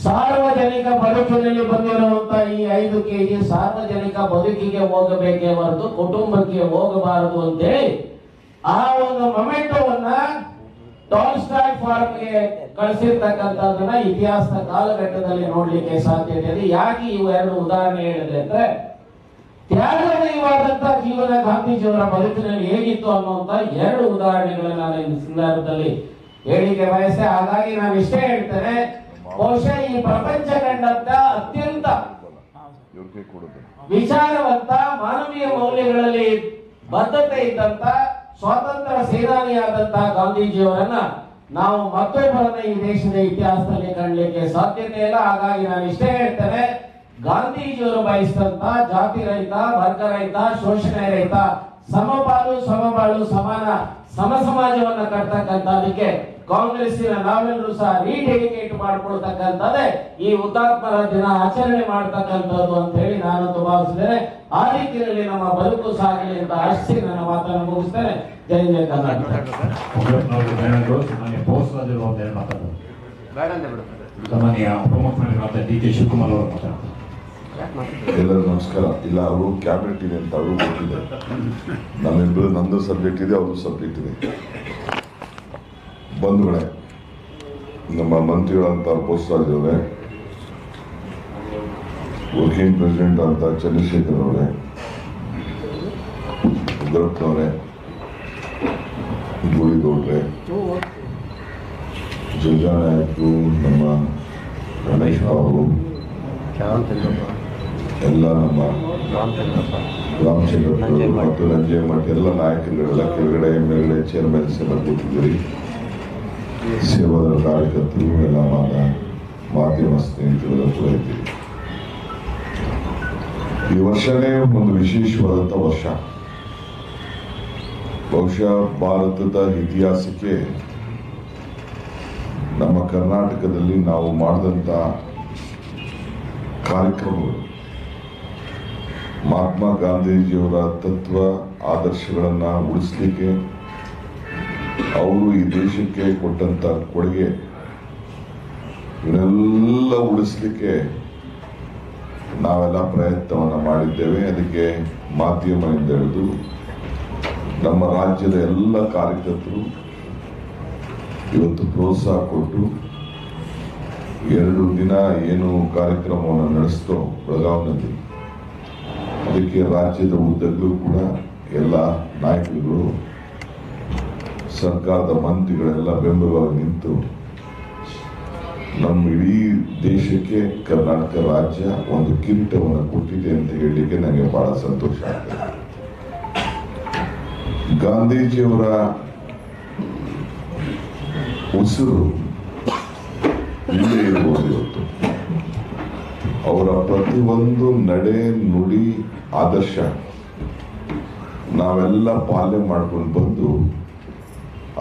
F: ಸಾರ್ವಜನಿಕ ಬದುಕಿನಲ್ಲಿ ಬಂದಿರುವಂತ ಈ 5 ಕೆಜಿ ಸಾರ್ವಜನಿಕ ಬದುಕಿಗೆ ಹೋಗಬೇಕೇ ಹೊರತು ಕುಟುಂಬಕ್ಕೆ ಹೋಗಬಾರದು ಅಂತೇಳಿ ಆ ಒಂದು ಮೊಮೆಂಟೋವನ್ನ ಟಾಲ್ಸ್ಟಾಯ್ ಫಾರ್ಮ್ಗೆ ಕಳಿಸಿರ್ತಕ್ಕಂಥದ್ದನ್ನ ಇತಿಹಾಸದ ಕಾಲಘಟ್ಟದಲ್ಲಿ ನೋಡ್ಲಿಕ್ಕೆ ಸಾಧ್ಯತೆ ಇದೆ. ಯಾಕೆ ಇವು 2 ಉದಾಹರಣೆ ಹೇಳಿದೆ ಅಂದ್ರೆ, ತ್ಯಾಗಮಯವಾದಂತಹ ಜೀವನ ಗಾಂಧೀಜಿಯವರ ಬದುಕಿನಲ್ಲಿ ಹೇಗಿತ್ತು ಅನ್ನುವಂತ 2 ಉದಾಹರಣೆಗಳನ್ನ ನಾನು ಈ ಸಂದರ್ಭದಲ್ಲಿ ಹೇಳಿಕೆ ಬಯಸೆ. ಹಾಗಾಗಿ ನಾನು ಇಷ್ಟೇ ಹೇಳ್ತೇನೆ, ಬಹುಶಃ ಈ ಪ್ರಪಂಚ ಕಂಡಂತ ಅತ್ಯಂತ ವಿಚಾರವಂತ, ಮಾನವೀಯ ಮೌಲ್ಯಗಳಲ್ಲಿ ಬದ್ಧತೆ ಇದ್ದಂತ, ಸ್ವಾತಂತ್ರ್ಯ ಸೇನಾನಿಯಾದಂತಹ ಗಾಂಧೀಜಿಯವರನ್ನ ನಾವು ಮತ್ತೊಬ್ಬರನ್ನ ಈ ದೇಶದ ಇತಿಹಾಸದಲ್ಲಿ ಕಾಣಲಿಕ್ಕೆ ಸಾಧ್ಯತೆ ಇಲ್ಲ. ಹಾಗಾಗಿ ನಾನು ಇಷ್ಟೇ ಹೇಳ್ತೇನೆ, ಗಾಂಧೀಜಿಯವರು ಬಯಸಿದಂತ ಜಾತಿ ರಹಿತ, ವರ್ಗ ರಹಿತ, ಶೋಷಣೆ ರಹಿತ, ಸಮಪಾಲು ಸಮಬಾಳು ಸಮಾನ ಸಮ ಸಮಾಜವನ್ನ ಕಟ್ತಕ್ಕಂಥದಕ್ಕೆ ಕಾಂಗ್ರೆಸ್ಸಿನ ನಾವೆಲ್ಲರೂ ಸಹ ರೀಡೆಡಿಕೇಟ್ ಮಾಡ್ಕೊಳ್ತಕ್ಕಂಥದ್ದೇ ಈ ಹುತಾತ್ಮರ ದಿನ ಆಚರಣೆ ಮಾಡ್ತಕ್ಕಂಥದ್ದು ಅಂತ ಹೇಳಿ ನಾನಂತೂ ಭಾವಿಸಿದ್ದೇನೆ. ಆ ರೀತಿಯಲ್ಲಿ ನಮ್ಮ ಬದುಕು ಸಾಗಲಿ ಅಂತ ಆಶಿಸಿ ನನ್ನ ಮಾತನ್ನು ಮುಗಿಸ್ತೇನೆ. ಜೈ ಜೈ ಕರ್ನಾಟಕ.
E: ಸಾಮಾನ್ಯ ಉಪಮುಖ್ಯಮಂತ್ರಿಗಳಾದ ಡಿ.ಕೆ. ಶಿವಕುಮಾರ್ ಅವರು ಮಾತಾಡ್ತಾರೆ.
C: ಎಲ್ಲರೂ ನಮಸ್ಕಾರ. ಇಲ್ಲ, ಅವರು ಕ್ಯಾಬಿನೆಟ್ ಇದೆ ಅಂತ ಅವರು ಗೊತ್ತಿದೆ. ನಮ್ಮಿಬ್ಬರು, ನಂದು ಸಬ್ಜೆಕ್ಟ್ ಇದೆ, ಅವ್ರದ್ದು ಸಬ್ಜೆಕ್ಟ್ ಇದೆ. ಬಂಧುಗಳೇ, ನಮ್ಮ ಮಂತ್ರಿಗಳಂತ ಬೋಸರಾಜ್ ಅವರೇ, ವರ್ಕಿಂಗ್ ಪ್ರೆಸಿಡೆಂಟ್ ಅಂತ ಚಂದ್ರಶೇಖರ್ ಅವರೇ, ಉಗ್ರಪ್ಪನವರೇ, ಗೂಳಿಗೌಡ್ರೆ, ಜಯನಾಯಕರು, ನಮ್ಮ ಗಣೇಶ್ ಬಾಬು, ಎಲ್ಲ ನಮ್ಮ ರಾಮಚಂದ್ರಪ್ಪ ಮತ್ತು ರಂಜಯ ಮಠ ಎಲ್ಲ ನಾಯಕರುಗಳೆಲ್ಲ ಕೆಳಗಡೆ ಮೇಲ್ಗಡೆ ಚೇರ್ಮನ್ಸ್ ಎಲ್ಲ ಕೂತಿದ್ದೀರಿ. ಸೇವಾದ ಕಾರ್ಯಕರ್ತರು ಎಲ್ಲ ಮಾಧ್ಯಮ ಸ್ನೇಹಿತರೆಲ್ಲ ಕೂಡ ಇದ್ದೀರಿ. ಈ ವರ್ಷನೇ ಒಂದು ವಿಶೇಷವಾದಂಥ ವರ್ಷ. ಬಹುಶಃ ಭಾರತದ ಇತಿಹಾಸಕ್ಕೆ ನಮ್ಮ ಕರ್ನಾಟಕದಲ್ಲಿ ನಾವು ಮಾಡಿದಂಥ ಕಾರ್ಯಕ್ರಮಗಳು, ಮಹಾತ್ಮ ಗಾಂಧೀಜಿಯವರ ತತ್ವ ಆದರ್ಶಗಳನ್ನು ಉಳಿಸ್ಲಿಕ್ಕೆ, ಅವರು ಈ ದೇಶಕ್ಕೆ ಕೊಟ್ಟಂತ ಕೊಡುಗೆ, ಇವನ್ನೆಲ್ಲ ಉಳಿಸ್ಲಿಕ್ಕೆ ನಾವೆಲ್ಲ ಪ್ರಯತ್ನವನ್ನು ಮಾಡಿದ್ದೇವೆ. ಅದಕ್ಕೆ ಮಾಧ್ಯಮದಿಂದ ಹಿಡಿದು ನಮ್ಮ ರಾಜ್ಯದ ಎಲ್ಲ ಕಾರ್ಯಕರ್ತರು ಇವತ್ತು ಪ್ರೋತ್ಸಾಹ ಕೊಟ್ಟು 2 ದಿನ ಏನು ಕಾರ್ಯಕ್ರಮವನ್ನು ನಡೆಸ್ತೋ ಬೆಳಗಾವಿನಲ್ಲಿ, ಅದಕ್ಕೆ ರಾಜ್ಯದ ಉದ್ದಕ್ಕೂ ಕೂಡ ಎಲ್ಲ ನಾಯಕರುಗಳು, ಸರ್ಕಾರದ ಮಂತ್ರಿಗಳೆಲ್ಲ ಬೆಂಬಲವಾಗಿ ನಿಂತು ನಮ್ಮ ಇಡೀ ದೇಶಕ್ಕೆ ಕರ್ನಾಟಕ ರಾಜ್ಯ ಒಂದು ಕಿರೀಟವನ್ನು ಕೊಟ್ಟಿದೆ ಅಂತ ಹೇಳಲಿಕ್ಕೆ ನನಗೆ ಬಹಳ ಸಂತೋಷ ಆಗ್ತದೆ. ಗಾಂಧೀಜಿಯವರ ಉಸಿರು ಇಲ್ಲೇ ಇರ್ಬೋದು ಇವತ್ತು. ಅವರ ಪ್ರತಿಯೊಂದು ನಡೆ, ನುಡಿ, ಆದರ್ಶ ನಾವೆಲ್ಲ ಪಾಲನೆ ಮಾಡ್ಕೊಂಡು ಬಂದು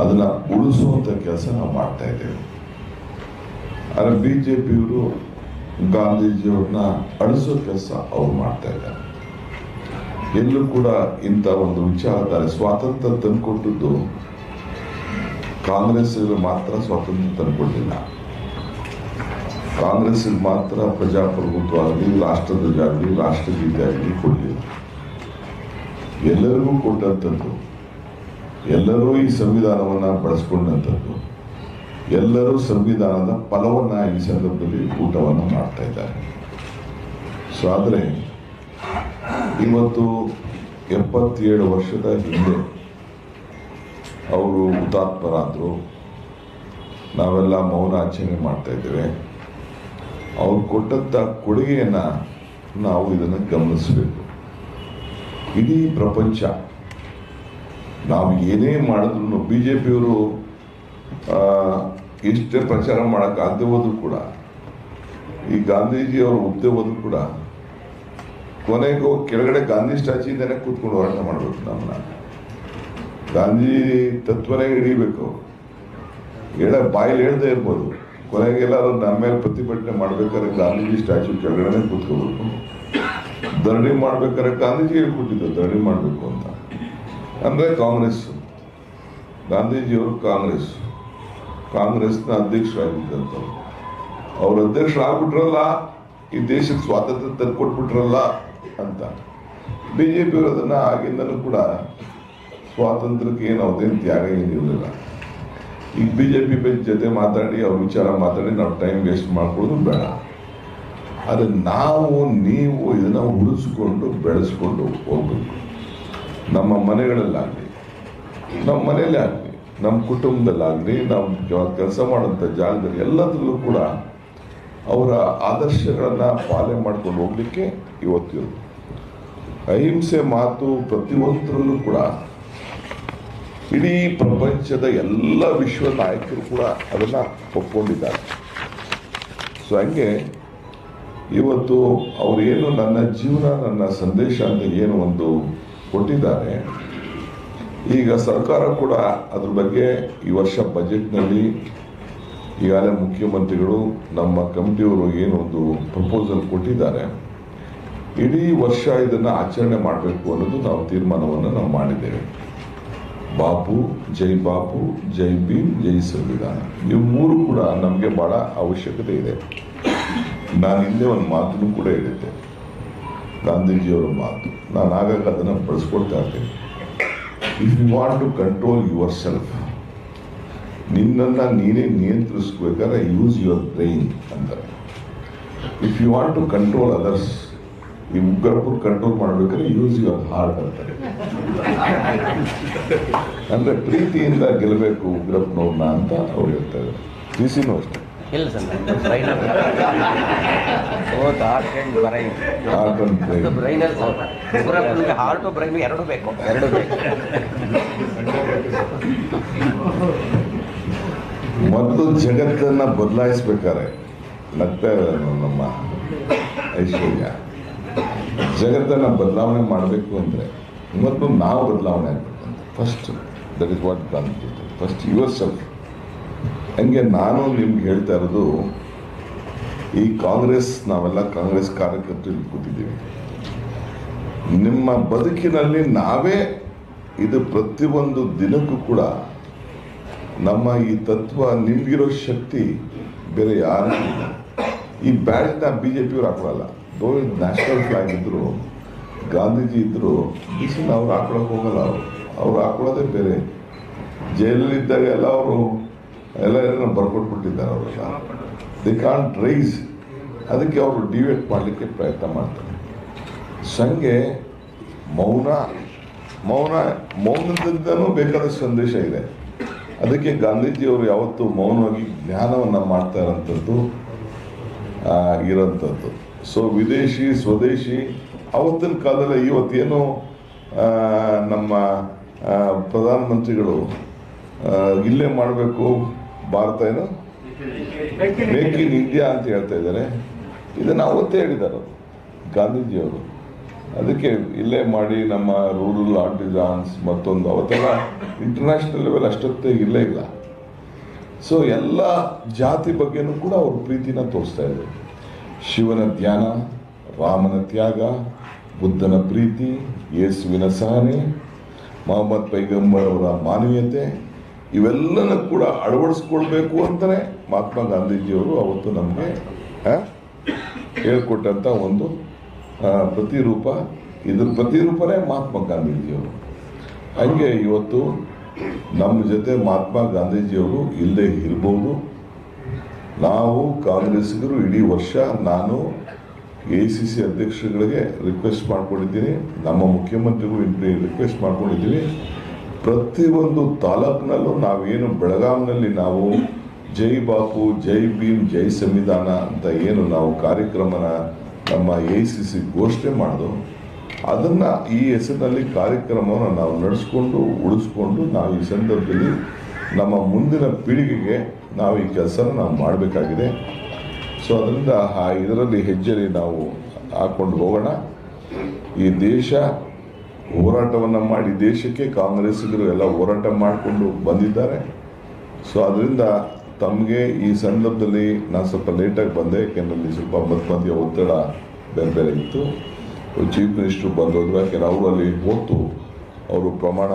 C: ಅದನ್ನ ಉಳಿಸುವಂತ ಕೆಲಸ ನಾವು ಮಾಡ್ತಾ ಇದ್ದೇವೆ. ಆದರೆ ಬಿಜೆಪಿಯವರು ಗಾಂಧೀಜಿಯವ್ರನ್ನ ಅಳಿಸೋ ಕೆಲಸ ಅವ್ರು ಮಾಡ್ತಾ ಇದ್ದಾರೆ. ಎಲ್ಲೂ ಕೂಡ ಇಂಥ ಒಂದು ವಿಚಾರಧಾರೆ, ಸ್ವಾತಂತ್ರ್ಯ ತಂದುಕೊಟ್ಟದ್ದು ಕಾಂಗ್ರೆಸ್ ಮಾತ್ರ ಸ್ವಾತಂತ್ರ್ಯ ತಂದುಕೊಟ್ಟಿಲ್ಲ. ಕಾಂಗ್ರೆಸ್ ಮಾತ್ರ ಪ್ರಜಾಪ್ರಭುತ್ವ ಆಗಲಿ, ರಾಷ್ಟ್ರಧ್ವಜ ಆಗಲಿ, ರಾಷ್ಟ್ರಗೀತೆ ಆಗಲಿ ಕೊಡಲಿಲ್ಲ. ಎಲ್ಲರಿಗೂ ಕೊಟ್ಟಂಥದ್ದು, ಎಲ್ಲರೂ ಈ ಸಂವಿಧಾನವನ್ನು ಬಳಸ್ಕೊಂಡಂಥದ್ದು, ಎಲ್ಲರೂ ಸಂವಿಧಾನದ ಫಲವನ್ನು ಈ ಸಂದರ್ಭದಲ್ಲಿ ಊಟವನ್ನು ಮಾಡ್ತಾ ಇದ್ದಾರೆ. ಸೊ ಆದರೆ ಇವತ್ತು 77 ವರ್ಷದ ಹಿಂದೆ ಅವರು ಹುತಾತ್ಮರಾದರು. ನಾವೆಲ್ಲ ಮೌನ ಆಚರಣೆ ಮಾಡ್ತಾ ಇದ್ದೇವೆ. ಅವ್ರು ಕೊಟ್ಟಂಥ ಕೊಡುಗೆಯನ್ನು ನಾವು ಇದನ್ನು ಗಮನಿಸಬೇಕು. ಇಡೀ ಪ್ರಪಂಚ ನಾವು ಏನೇ ಮಾಡಿದ್ರು, ಬಿಜೆಪಿಯವರು ಎಷ್ಟೇ ಪ್ರಚಾರ ಮಾಡೋಕ್ಕಾಗದೆ ಹೋದ್ರು ಕೂಡ ಈ ಗಾಂಧೀಜಿಯವರ ಹುದ್ದೆ ಹೋದ್ರು ಕೂಡ ಕೊನೆಗೂ ಕೆಳಗಡೆ ಗಾಂಧಿ ಸ್ಟ್ಯಾಚ್ಯೂ ಇಂದಾನೆ ಕೂತ್ಕೊಂಡು ಹೋರಾಟ ಮಾಡಬೇಕು. ನಮ್ಮನ್ನ ಗಾಂಧಿ ತತ್ವನೇ ಹಿಡಿಬೇಕು. ಬಾಯಲ್ಲಿ ಹೇಳ್ದೇ ಇರ್ಬೋದು, ಕೊನೆಗೆಲ್ಲರೂ ನಮ್ಮ ಮೇಲೆ ಪ್ರತಿಭಟನೆ ಮಾಡ್ಬೇಕಾದ್ರೆ ಗಾಂಧೀಜಿ ಸ್ಟ್ಯಾಚ್ಯೂ ಕೆಳಗಡೆ ಕೂತ್ಕೋಬೇಕು. ಧರಣಿ ಮಾಡ್ಬೇಕಾದ್ರೆ ಗಾಂಧೀಜಿ ಹೇಳ್ಕೊಟ್ಟಿದ್ದು ಧರಣಿ ಮಾಡಬೇಕು ಅಂತ. ಅಂದರೆ ಕಾಂಗ್ರೆಸ್, ಗಾಂಧೀಜಿಯವರು ಕಾಂಗ್ರೆಸ್ನ ಅಧ್ಯಕ್ಷರಾಗಿದ್ದಂಥವ್ರು. ಅವ್ರ ಅಧ್ಯಕ್ಷರಾಗ್ಬಿಟ್ರಲ್ಲ, ಈ ದೇಶಕ್ಕೆ ಸ್ವಾತಂತ್ರ್ಯ ತಂದುಕೊಟ್ಬಿಟ್ರಲ್ಲ ಅಂತ. BJP ಅದನ್ನು ಆಗಿಂದನೂ ಕೂಡ ಸ್ವಾತಂತ್ರ್ಯಕ್ಕೆ ಏನು ಅದೇನು ತ್ಯಾಗ ಏನಿರಲಿಲ್ಲ. ಈಗ BJP ಜೊತೆ ಮಾತಾಡಿ ಅವ್ರ ವಿಚಾರ ಮಾತಾಡಿ ನಾವು ಟೈಮ್ ವೇಸ್ಟ್ ಮಾಡ್ಕೊಳ್ಳೋದು ಬೇಡ. ಆದರೆ ನೀವು ಇದನ್ನು ಉಳಿಸ್ಕೊಂಡು ಬೆಳೆಸ್ಕೊಂಡು ಹೋಗ್ಬೇಕು. ನಮ್ಮ ಮನೆಗಳಲ್ಲಾಗಲಿ, ನಮ್ಮ ಮನೆಯಲ್ಲೇ ಆಗಲಿ, ನಮ್ಮ ಕುಟುಂಬದಲ್ಲಾಗಲಿ, ನಾವು ಕೆಲಸ ಮಾಡೋಂಥ ಜಾಗದಲ್ಲಿ ಎಲ್ಲದರಲ್ಲೂ ಕೂಡ ಅವರ ಆದರ್ಶಗಳನ್ನು ಪಾಲನೆ ಮಾಡ್ಕೊಂಡು ಹೋಗ್ಲಿಕ್ಕೆ ಇವತ್ತಿರೋದು. ಅಹಿಂಸೆ ಮಾತು ಪ್ರತಿಯೊಂದರಲ್ಲೂ ಕೂಡ ಇಡೀ ಪ್ರಪಂಚದ ಎಲ್ಲ ವಿಶ್ವ ನಾಯಕರು ಕೂಡ ಅದನ್ನು ಒಪ್ಕೊಂಡಿದ್ದಾರೆ. ಸೊ ಹಂಗೆ ಇವತ್ತು ಅವರೇನು ನನ್ನ ಜೀವನ ನನ್ನ ಸಂದೇಶ ಅಂತ ಏನು ಒಂದು ಕೊಟ್ಟಿದ್ದಾರೆ, ಈಗ ಸರ್ಕಾರ ಕೂಡ ಅದ್ರ ಬಗ್ಗೆ ಈ ವರ್ಷ ಬಜೆಟ್ನಲ್ಲಿ ಈಗಾಗಲೇ ಮುಖ್ಯಮಂತ್ರಿಗಳು ನಮ್ಮ ಕಮಿಟಿಯವರು ಏನೊಂದು ಪ್ರಪೋಸಲ್ ಕೊಟ್ಟಿದ್ದಾರೆ. ಇಡೀ ವರ್ಷ ಇದನ್ನು ಆಚರಣೆ ಮಾಡಬೇಕು ಅನ್ನೋದು ನಾವು ತೀರ್ಮಾನವನ್ನು ನಾವು ಮಾಡಿದ್ದೇವೆ. ಬಾಪು, ಜೈ ಭೀಮ್, ಜೈ ಸಂವಿಧಾನ, ಇವು ಮೂರು ಕೂಡ ನಮಗೆ ಬಹಳ ಅವಶ್ಯಕತೆ ಇದೆ. ನಾನು ಹಿಂದೆ ಒಂದು ಮಾತನ್ನು ಕೂಡ ಹೇಳಿದ್ದೆ, ಗಾಂಧೀಜಿಯವರ ಮಾತು. ನಾನು ಆಗಾಗ ಅದನ್ನು ಬಳಸ್ಕೊಳ್ತಾ ಇರ್ತೇನೆ. If you want to control yourself, ನಿನ್ನನ್ನು ನೀನೇ ನಿಯಂತ್ರಿಸ್ಬೇಕಾದ್ರೆ ಯೂಸ್ ಯುವರ್ ಬ್ರೈನ್ ಅಂತಾರೆ. If you want to control others, ಈ ಉಗ್ರಪ್ಪರು ಕಂಟ್ರೋಲ್ ಮಾಡಬೇಕಾದ್ರೆ ಯೂಸ್ ಯುವರ್ ಹಾರ್ಟ್ ಅಂತಾರೆ. ಅಂದ್ರೆ ಪ್ರೀತಿಯಿಂದ ಗೆಲ್ಲಬೇಕು ಉಗ್ರಪ್ಪನವ್ರನ್ನ ಅಂತ ಅವ್ರು ಹೇಳ್ತಾ ಇದ್ದಾರೆ. TCನೂ ಅಷ್ಟೇ.
D: ಇಲ್ಲ ಸರ್, ಹಾರ್ಟ್ ಬ್ರೈನ್ ಎರಡು ಬೇಕು.
C: ಮೊದಲು ಜಗತ್ತನ್ನ ಬದಲಾಯಿಸ್ಬೇಕಾರೆ ನಗ್ತಾ ಇದ್ದಾರೆ ನಮ್ಮ ಐಶ್ವರ್ಯ. ಜಗತ್ತನ್ನ ಬದಲಾವಣೆ ಮಾಡಬೇಕು ಅಂದ್ರೆ ಮೊದಲು ನಾವು ಬದಲಾವಣೆ ಆಗ್ಬೇಕಂತ. First that is what Gandhi, first your self. ಹಂಗೆ ನಾನು ನಿಮ್ಗೆ ಹೇಳ್ತಾ ಇರೋದು, ಈ ನಾವೆಲ್ಲ ಕಾಂಗ್ರೆಸ್ ಕಾರ್ಯಕರ್ತರು ಕೂತಿದ್ದೀವಿ. ನಿಮ್ಮ ಬದುಕಿನಲ್ಲಿ ನಾವೇ ಇದು ಪ್ರತಿಯೊಂದು ದಿನಕ್ಕೂ ಕೂಡ ನಮ್ಮ ಈ ತತ್ವ, ನಿಮ್ಗಿರೋ ಶಕ್ತಿ ಬೇರೆ ಯಾರು. ಈ ಬ್ಯಾಡ್ನ BJPಯವ್ರು ಹಾಕೊಳ್ಳಲ್ಲ. ನ್ಯಾಷನಲ್ ಫ್ಲಾಗ್ ಇದ್ರು, ಗಾಂಧೀಜಿ ಇದ್ರು, ಬಿಸಿನ ಅವ್ರು ಹಾಕೊಳಕ್ ಹೋಗಲ್ಲ. ಅವ್ರು ಹಾಕೊಳ್ಳೋದೇ ಬೇರೆ. ಜೈಲಲ್ಲಿದ್ದಾಗ ಎಲ್ಲ ಅವರು ಎಲ್ಲ ಬರ್ಕೊಟ್ಬಿಟ್ಟಿದ್ದಾರೆ. ಅವರೆಲ್ಲ ದಿ ಕಾಂಟ್ ರೈಸ್. ಅದಕ್ಕೆ ಅವರು ಡಿವೇಟ್ ಮಾಡಲಿಕ್ಕೆ ಪ್ರಯತ್ನ ಮಾಡ್ತಾರೆ. ಸಂಗೆ ಮೌನದಿಂದನೂ ಬೇಕಾದ ಸಂದೇಶ ಇದೆ. ಅದಕ್ಕೆ ಗಾಂಧೀಜಿಯವರು ಯಾವತ್ತೂ ಮೌನವಾಗಿ ಜ್ಞಾನವನ್ನು ಮಾಡ್ತಾ ಇರೋಂಥದ್ದು. ಸೊ ವಿದೇಶಿ ಸ್ವದೇಶಿ ಅವತ್ತಿನ ಕಾಲದಲ್ಲಿ ಇವತ್ತೇನು ನಮ್ಮ ಪ್ರಧಾನಮಂತ್ರಿಗಳು ಇಲ್ಲೇ ಮಾಡಬೇಕು, ಭಾರತ ಏನು ಮೇಕ್ ಇನ್ ಇಂಡಿಯಾ ಅಂತ ಹೇಳ್ತಾ ಇದ್ದಾರೆ. ಇದನ್ನು ಅವತ್ತೇ ಹೇಳಿದ್ದಾರೆ ಗಾಂಧೀಜಿಯವರು. ಅದಕ್ಕೆ ಇಲ್ಲೇ ಮಾಡಿ ನಮ್ಮ ರೂರಲ್ ಆರ್ಟಿಸಾನ್ಸ್ ಮತ್ತೊಂದು ಅವತ್ತೆಲ್ಲ ಇಂಟರ್ನ್ಯಾಷನಲ್ ಲೆವೆಲ್ ಅಷ್ಟೊತ್ತೇ ಇಲ್ಲೇ ಇಲ್ಲ. ಸೊ ಎಲ್ಲ ಜಾತಿ ಬಗ್ಗೆನೂ ಕೂಡ ಅವರು ಪ್ರೀತಿನ ತೋರಿಸ್ತಾ ಇದ್ರು. ಶಿವನ ಧ್ಯಾನ, ರಾಮನ ತ್ಯಾಗ, ಬುದ್ಧನ ಪ್ರೀತಿ, ಯೇಸುವಿನ ಸಹನೆ, ಮೊಹಮ್ಮದ್ ಪೈಗಂಬರ್ ಅವರ ಮಾನವೀಯತೆ, ಇವೆಲ್ಲನೂ ಕೂಡ ಅಳವಡಿಸ್ಕೊಳ್ಬೇಕು ಅಂತಲೇ ಮಹಾತ್ಮ ಗಾಂಧೀಜಿಯವರು ಅವತ್ತು ನಮಗೆ ಹೇಳ್ಕೊಟ್ಟಂಥ ಒಂದು ಪ್ರತಿರೂಪ. ಇದ್ರ ಪ್ರತಿರೂಪನೇ ಮಹಾತ್ಮ ಗಾಂಧೀಜಿಯವರು. ಹಂಗೆ ಇವತ್ತು ನಮ್ಮ ಜೊತೆ ಮಹಾತ್ಮ ಗಾಂಧೀಜಿಯವರು ಇಲ್ಲದೆ ಇರ್ಬೋದು. ನಾವು ಕಾಂಗ್ರೆಸ್ಸಿಗರು ಇಡೀ ವರ್ಷ ನಾನು ACC ಅಧ್ಯಕ್ಷರುಗಳಿಗೆ ರಿಕ್ವೆಸ್ಟ್ ಮಾಡ್ಕೊಂಡಿದ್ದೀನಿ, ನಮ್ಮ ಮುಖ್ಯಮಂತ್ರಿಗಳು ರಿಕ್ವೆಸ್ಟ್ ಮಾಡ್ಕೊಂಡಿದ್ದೀವಿ. ಪ್ರತಿಯೊಂದು ತಾಲೂಕಿನಲ್ಲೂ ನಾವೇನು ಬೆಳಗಾವಿನಲ್ಲಿ ನಾವು ಜೈ ಬಾಪು, ಜೈ ಭೀಮ್, ಜೈ ಸಂವಿಧಾನ ಅಂತ ಏನು ನಾವು ಕಾರ್ಯಕ್ರಮನ ನಮ್ಮ ACC ಘೋಷಣೆ ಮಾಡೋದು, ಅದನ್ನು ಈ ಹೆಸರಿನಲ್ಲಿ ಕಾರ್ಯಕ್ರಮವನ್ನು ನಾವು ನಡೆಸ್ಕೊಂಡು ಉಳಿಸ್ಕೊಂಡು ನಾವು ಈ ಸಂದರ್ಭದಲ್ಲಿ ನಮ್ಮ ಮುಂದಿನ ಪೀಳಿಗೆಗೆ ನಾವು ಈ ಕೆಲಸನ ನಾವು ಮಾಡಬೇಕಾಗಿದೆ. ಸೊ ಅದರಿಂದ ಇದರಲ್ಲಿ ಹೆಜ್ಜೆಯಲ್ಲಿ ನಾವು ಹಾಕೊಂಡು ಹೋಗೋಣ. ಈ ದೇಶ ಹೋರಾಟವನ್ನು ಮಾಡಿ, ದೇಶಕ್ಕೆ ಕಾಂಗ್ರೆಸ್ಸಿಗರು ಎಲ್ಲ ಹೋರಾಟ ಮಾಡಿಕೊಂಡು ಬಂದಿದ್ದಾರೆ. ಸೊ ಅದರಿಂದ ತಮಗೆ ಈ ಸಂದರ್ಭದಲ್ಲಿ ನಾನು ಸ್ವಲ್ಪ ಲೇಟಾಗಿ ಬಂದೆ, ಯಾಕೆಂದರೆ ಸ್ವಲ್ಪ ಮಧ್ಯ ಒತ್ತಡ ಬೇರೆ ಇತ್ತು. ಚೀಫ್ ಮಿನಿಸ್ಟ್ರು ಬಂದೋದ್ರು, ಯಾಕೆಂದರೆ ಅವರು ಅಲ್ಲಿ ಹೋತು ಅವರು ಪ್ರಮಾಣ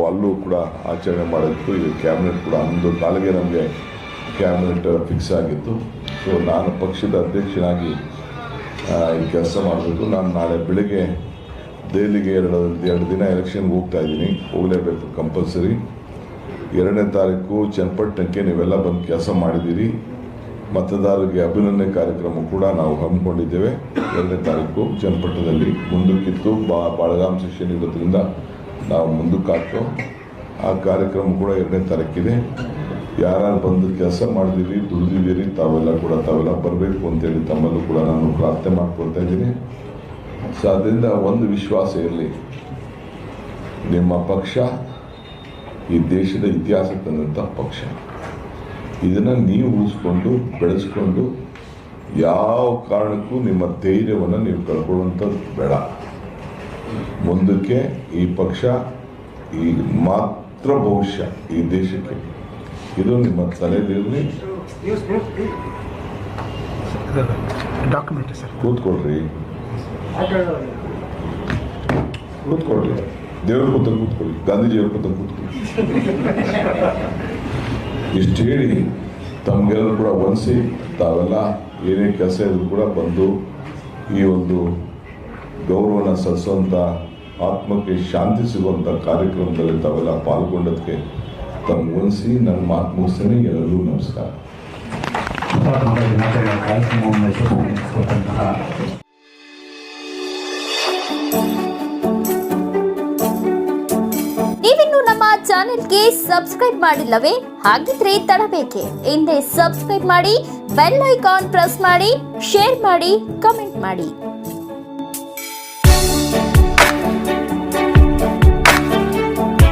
C: ಅಲ್ಲೂ ಕೂಡ ಆಚರಣೆ ಮಾಡಿತ್ತು. ಇದು ಕ್ಯಾಬಿನೆಟ್ ಕೂಡ 11 ಕಾಲಿಗೆ ನಮಗೆ ಕ್ಯಾಬಿನೆಟ್ ಫಿಕ್ಸ್ ಆಗಿತ್ತು. ಸೊ ನಾನು ಪಕ್ಷದ ಅಧ್ಯಕ್ಷನಾಗಿ ಈ ಕೆಲಸ ಮಾಡಬೇಕು. ನಾನು ನಾಳೆ ಬೆಳಿಗ್ಗೆ ದೆಹಲಿಗೆ 2 ದಿನ ಎಲೆಕ್ಷನ್ಗೆ ಹೋಗ್ತಾ ಇದ್ದೀನಿ, ಹೋಗಲೇಬೇಕು ಕಂಪಲ್ಸರಿ. 2ನೇ ತಾರೀಕು ಚನ್ನಪಟ್ಟಣಕ್ಕೆ ನೀವೆಲ್ಲ ಬಂದು ಕೆಲಸ ಮಾಡಿದ್ದೀರಿ. ಮತದಾರರಿಗೆ ಅಭಿನಂದನೆ ಕಾರ್ಯಕ್ರಮ ಕೂಡ ನಾವು ಹಮ್ಮಿಕೊಂಡಿದ್ದೇವೆ 2ನೇ ತಾರೀಕು ಚನ್ನಪಟ್ಟಣದಲ್ಲಿ. ಮುಂದಕ್ಕಿತ್ತು ಬಾಳಗಾಮ್ ಸೆಷನ್ ಇರೋದ್ರಿಂದ ನಾವು ಮುಂದಕ್ಕೆ ಹಾಕ್ತೋ. ಆ ಕಾರ್ಯಕ್ರಮ ಕೂಡ 2ನೇ ತಾರೀಕಿದೆ. ಯಾರು ಬಂದು ಕೆಲಸ ಮಾಡಿದ್ದೀರಿ, ದುಡಿದಿದ್ದೀರಿ, ತಾವೆಲ್ಲ ಬರಬೇಕು ಅಂತೇಳಿ ತಮ್ಮಲ್ಲೂ ಕೂಡ ನಾನು ಪ್ರಾರ್ಥನೆ ಮಾಡ್ಕೊಳ್ತಾ ಇದ್ದೀನಿ. ಸೊ ಅದರಿಂದ ಒಂದು ವಿಶ್ವಾಸ ಇರಲಿ, ನಿಮ್ಮ ಪಕ್ಷ ಈ ದೇಶದ ಇತಿಹಾಸ ತಂದಂಥ ಪಕ್ಷ. ಇದನ್ನು ನೀವು ಉಳಿಸ್ಕೊಂಡು ಬೆಳೆಸ್ಕೊಂಡು ಯಾವ ಕಾರಣಕ್ಕೂ ನಿಮ್ಮ ಧೈರ್ಯವನ್ನು ನೀವು ಕಳ್ಕೊಳ್ಳುವಂಥದ್ದು ಬೇಡ. ಮುಂದಕ್ಕೆ ಈ ಪಕ್ಷ ಈ ಮಾತ್ರ ಭವಿಷ್ಯ ಈ ದೇಶಕ್ಕೆ. ಇದು ನಿಮ್ಮ ತಲೆಯಲ್ಲಿರಲಿ. ಕೂತ್ಕೊಳ್ರಿ, ದೇವ್ರ ಕೂತ ಕೂತ್ಕೊಳ್ಳಿ, ಗಾಂಧೀಜಿಯವ್ರ ಕೂತ ಕೂತ್ಕೊಳ್ಳಿ. ಇಷ್ಟು ಹೇಳಿ ತಮಗೆಲ್ಲರೂ ಕೂಡ ಒನ್ಸಿ ತಾವೆಲ್ಲ ಏನೇ ಕೆಲಸ ಇದ್ರೂ ಕೂಡ ಬಂದು ಈ ಒಂದು ಗೌರವನ ಸಲ್ಲಿಸುವಂಥ, ಆತ್ಮಕ್ಕೆ ಶಾಂತಿ ಸಿಗುವಂಥ ಕಾರ್ಯಕ್ರಮದಲ್ಲಿ ತಾವೆಲ್ಲ ಪಾಲ್ಗೊಂಡದಕ್ಕೆ ತಮ್ಗೆ ಒನ್ಸಿ ನನ್ನ ಮಾತು ಮುಗಿಸ್ತೇನೆ. ಎಲ್ಲರಿಗೂ ನಮಸ್ಕಾರ.
E: ಕಾರ್ಯಕ್ರಮವನ್ನು ಯಶಸ್ವಿಗೊಳಿಸಿಕೊಟ್ಟಂತಹ
A: ನೀವಿನ್ನು ನಮ್ಮ ಚಾನೆಲ್ಗೆ ಸಬ್ಸ್ಕ್ರೈಬ್ ಮಾಡಿಲ್ಲವೇ? ಹಾಗಿದ್ರೆ ತಡಬೇಕೆ? ಹಿಂದೆ ಸಬ್ಸ್ಕ್ರೈಬ್ ಮಾಡಿ, ಬೆಲ್ ಐಕಾನ್ ಪ್ರೆಸ್ ಮಾಡಿ, ಶೇರ್ ಮಾಡಿ, ಕಮೆಂಟ್ ಮಾಡಿ.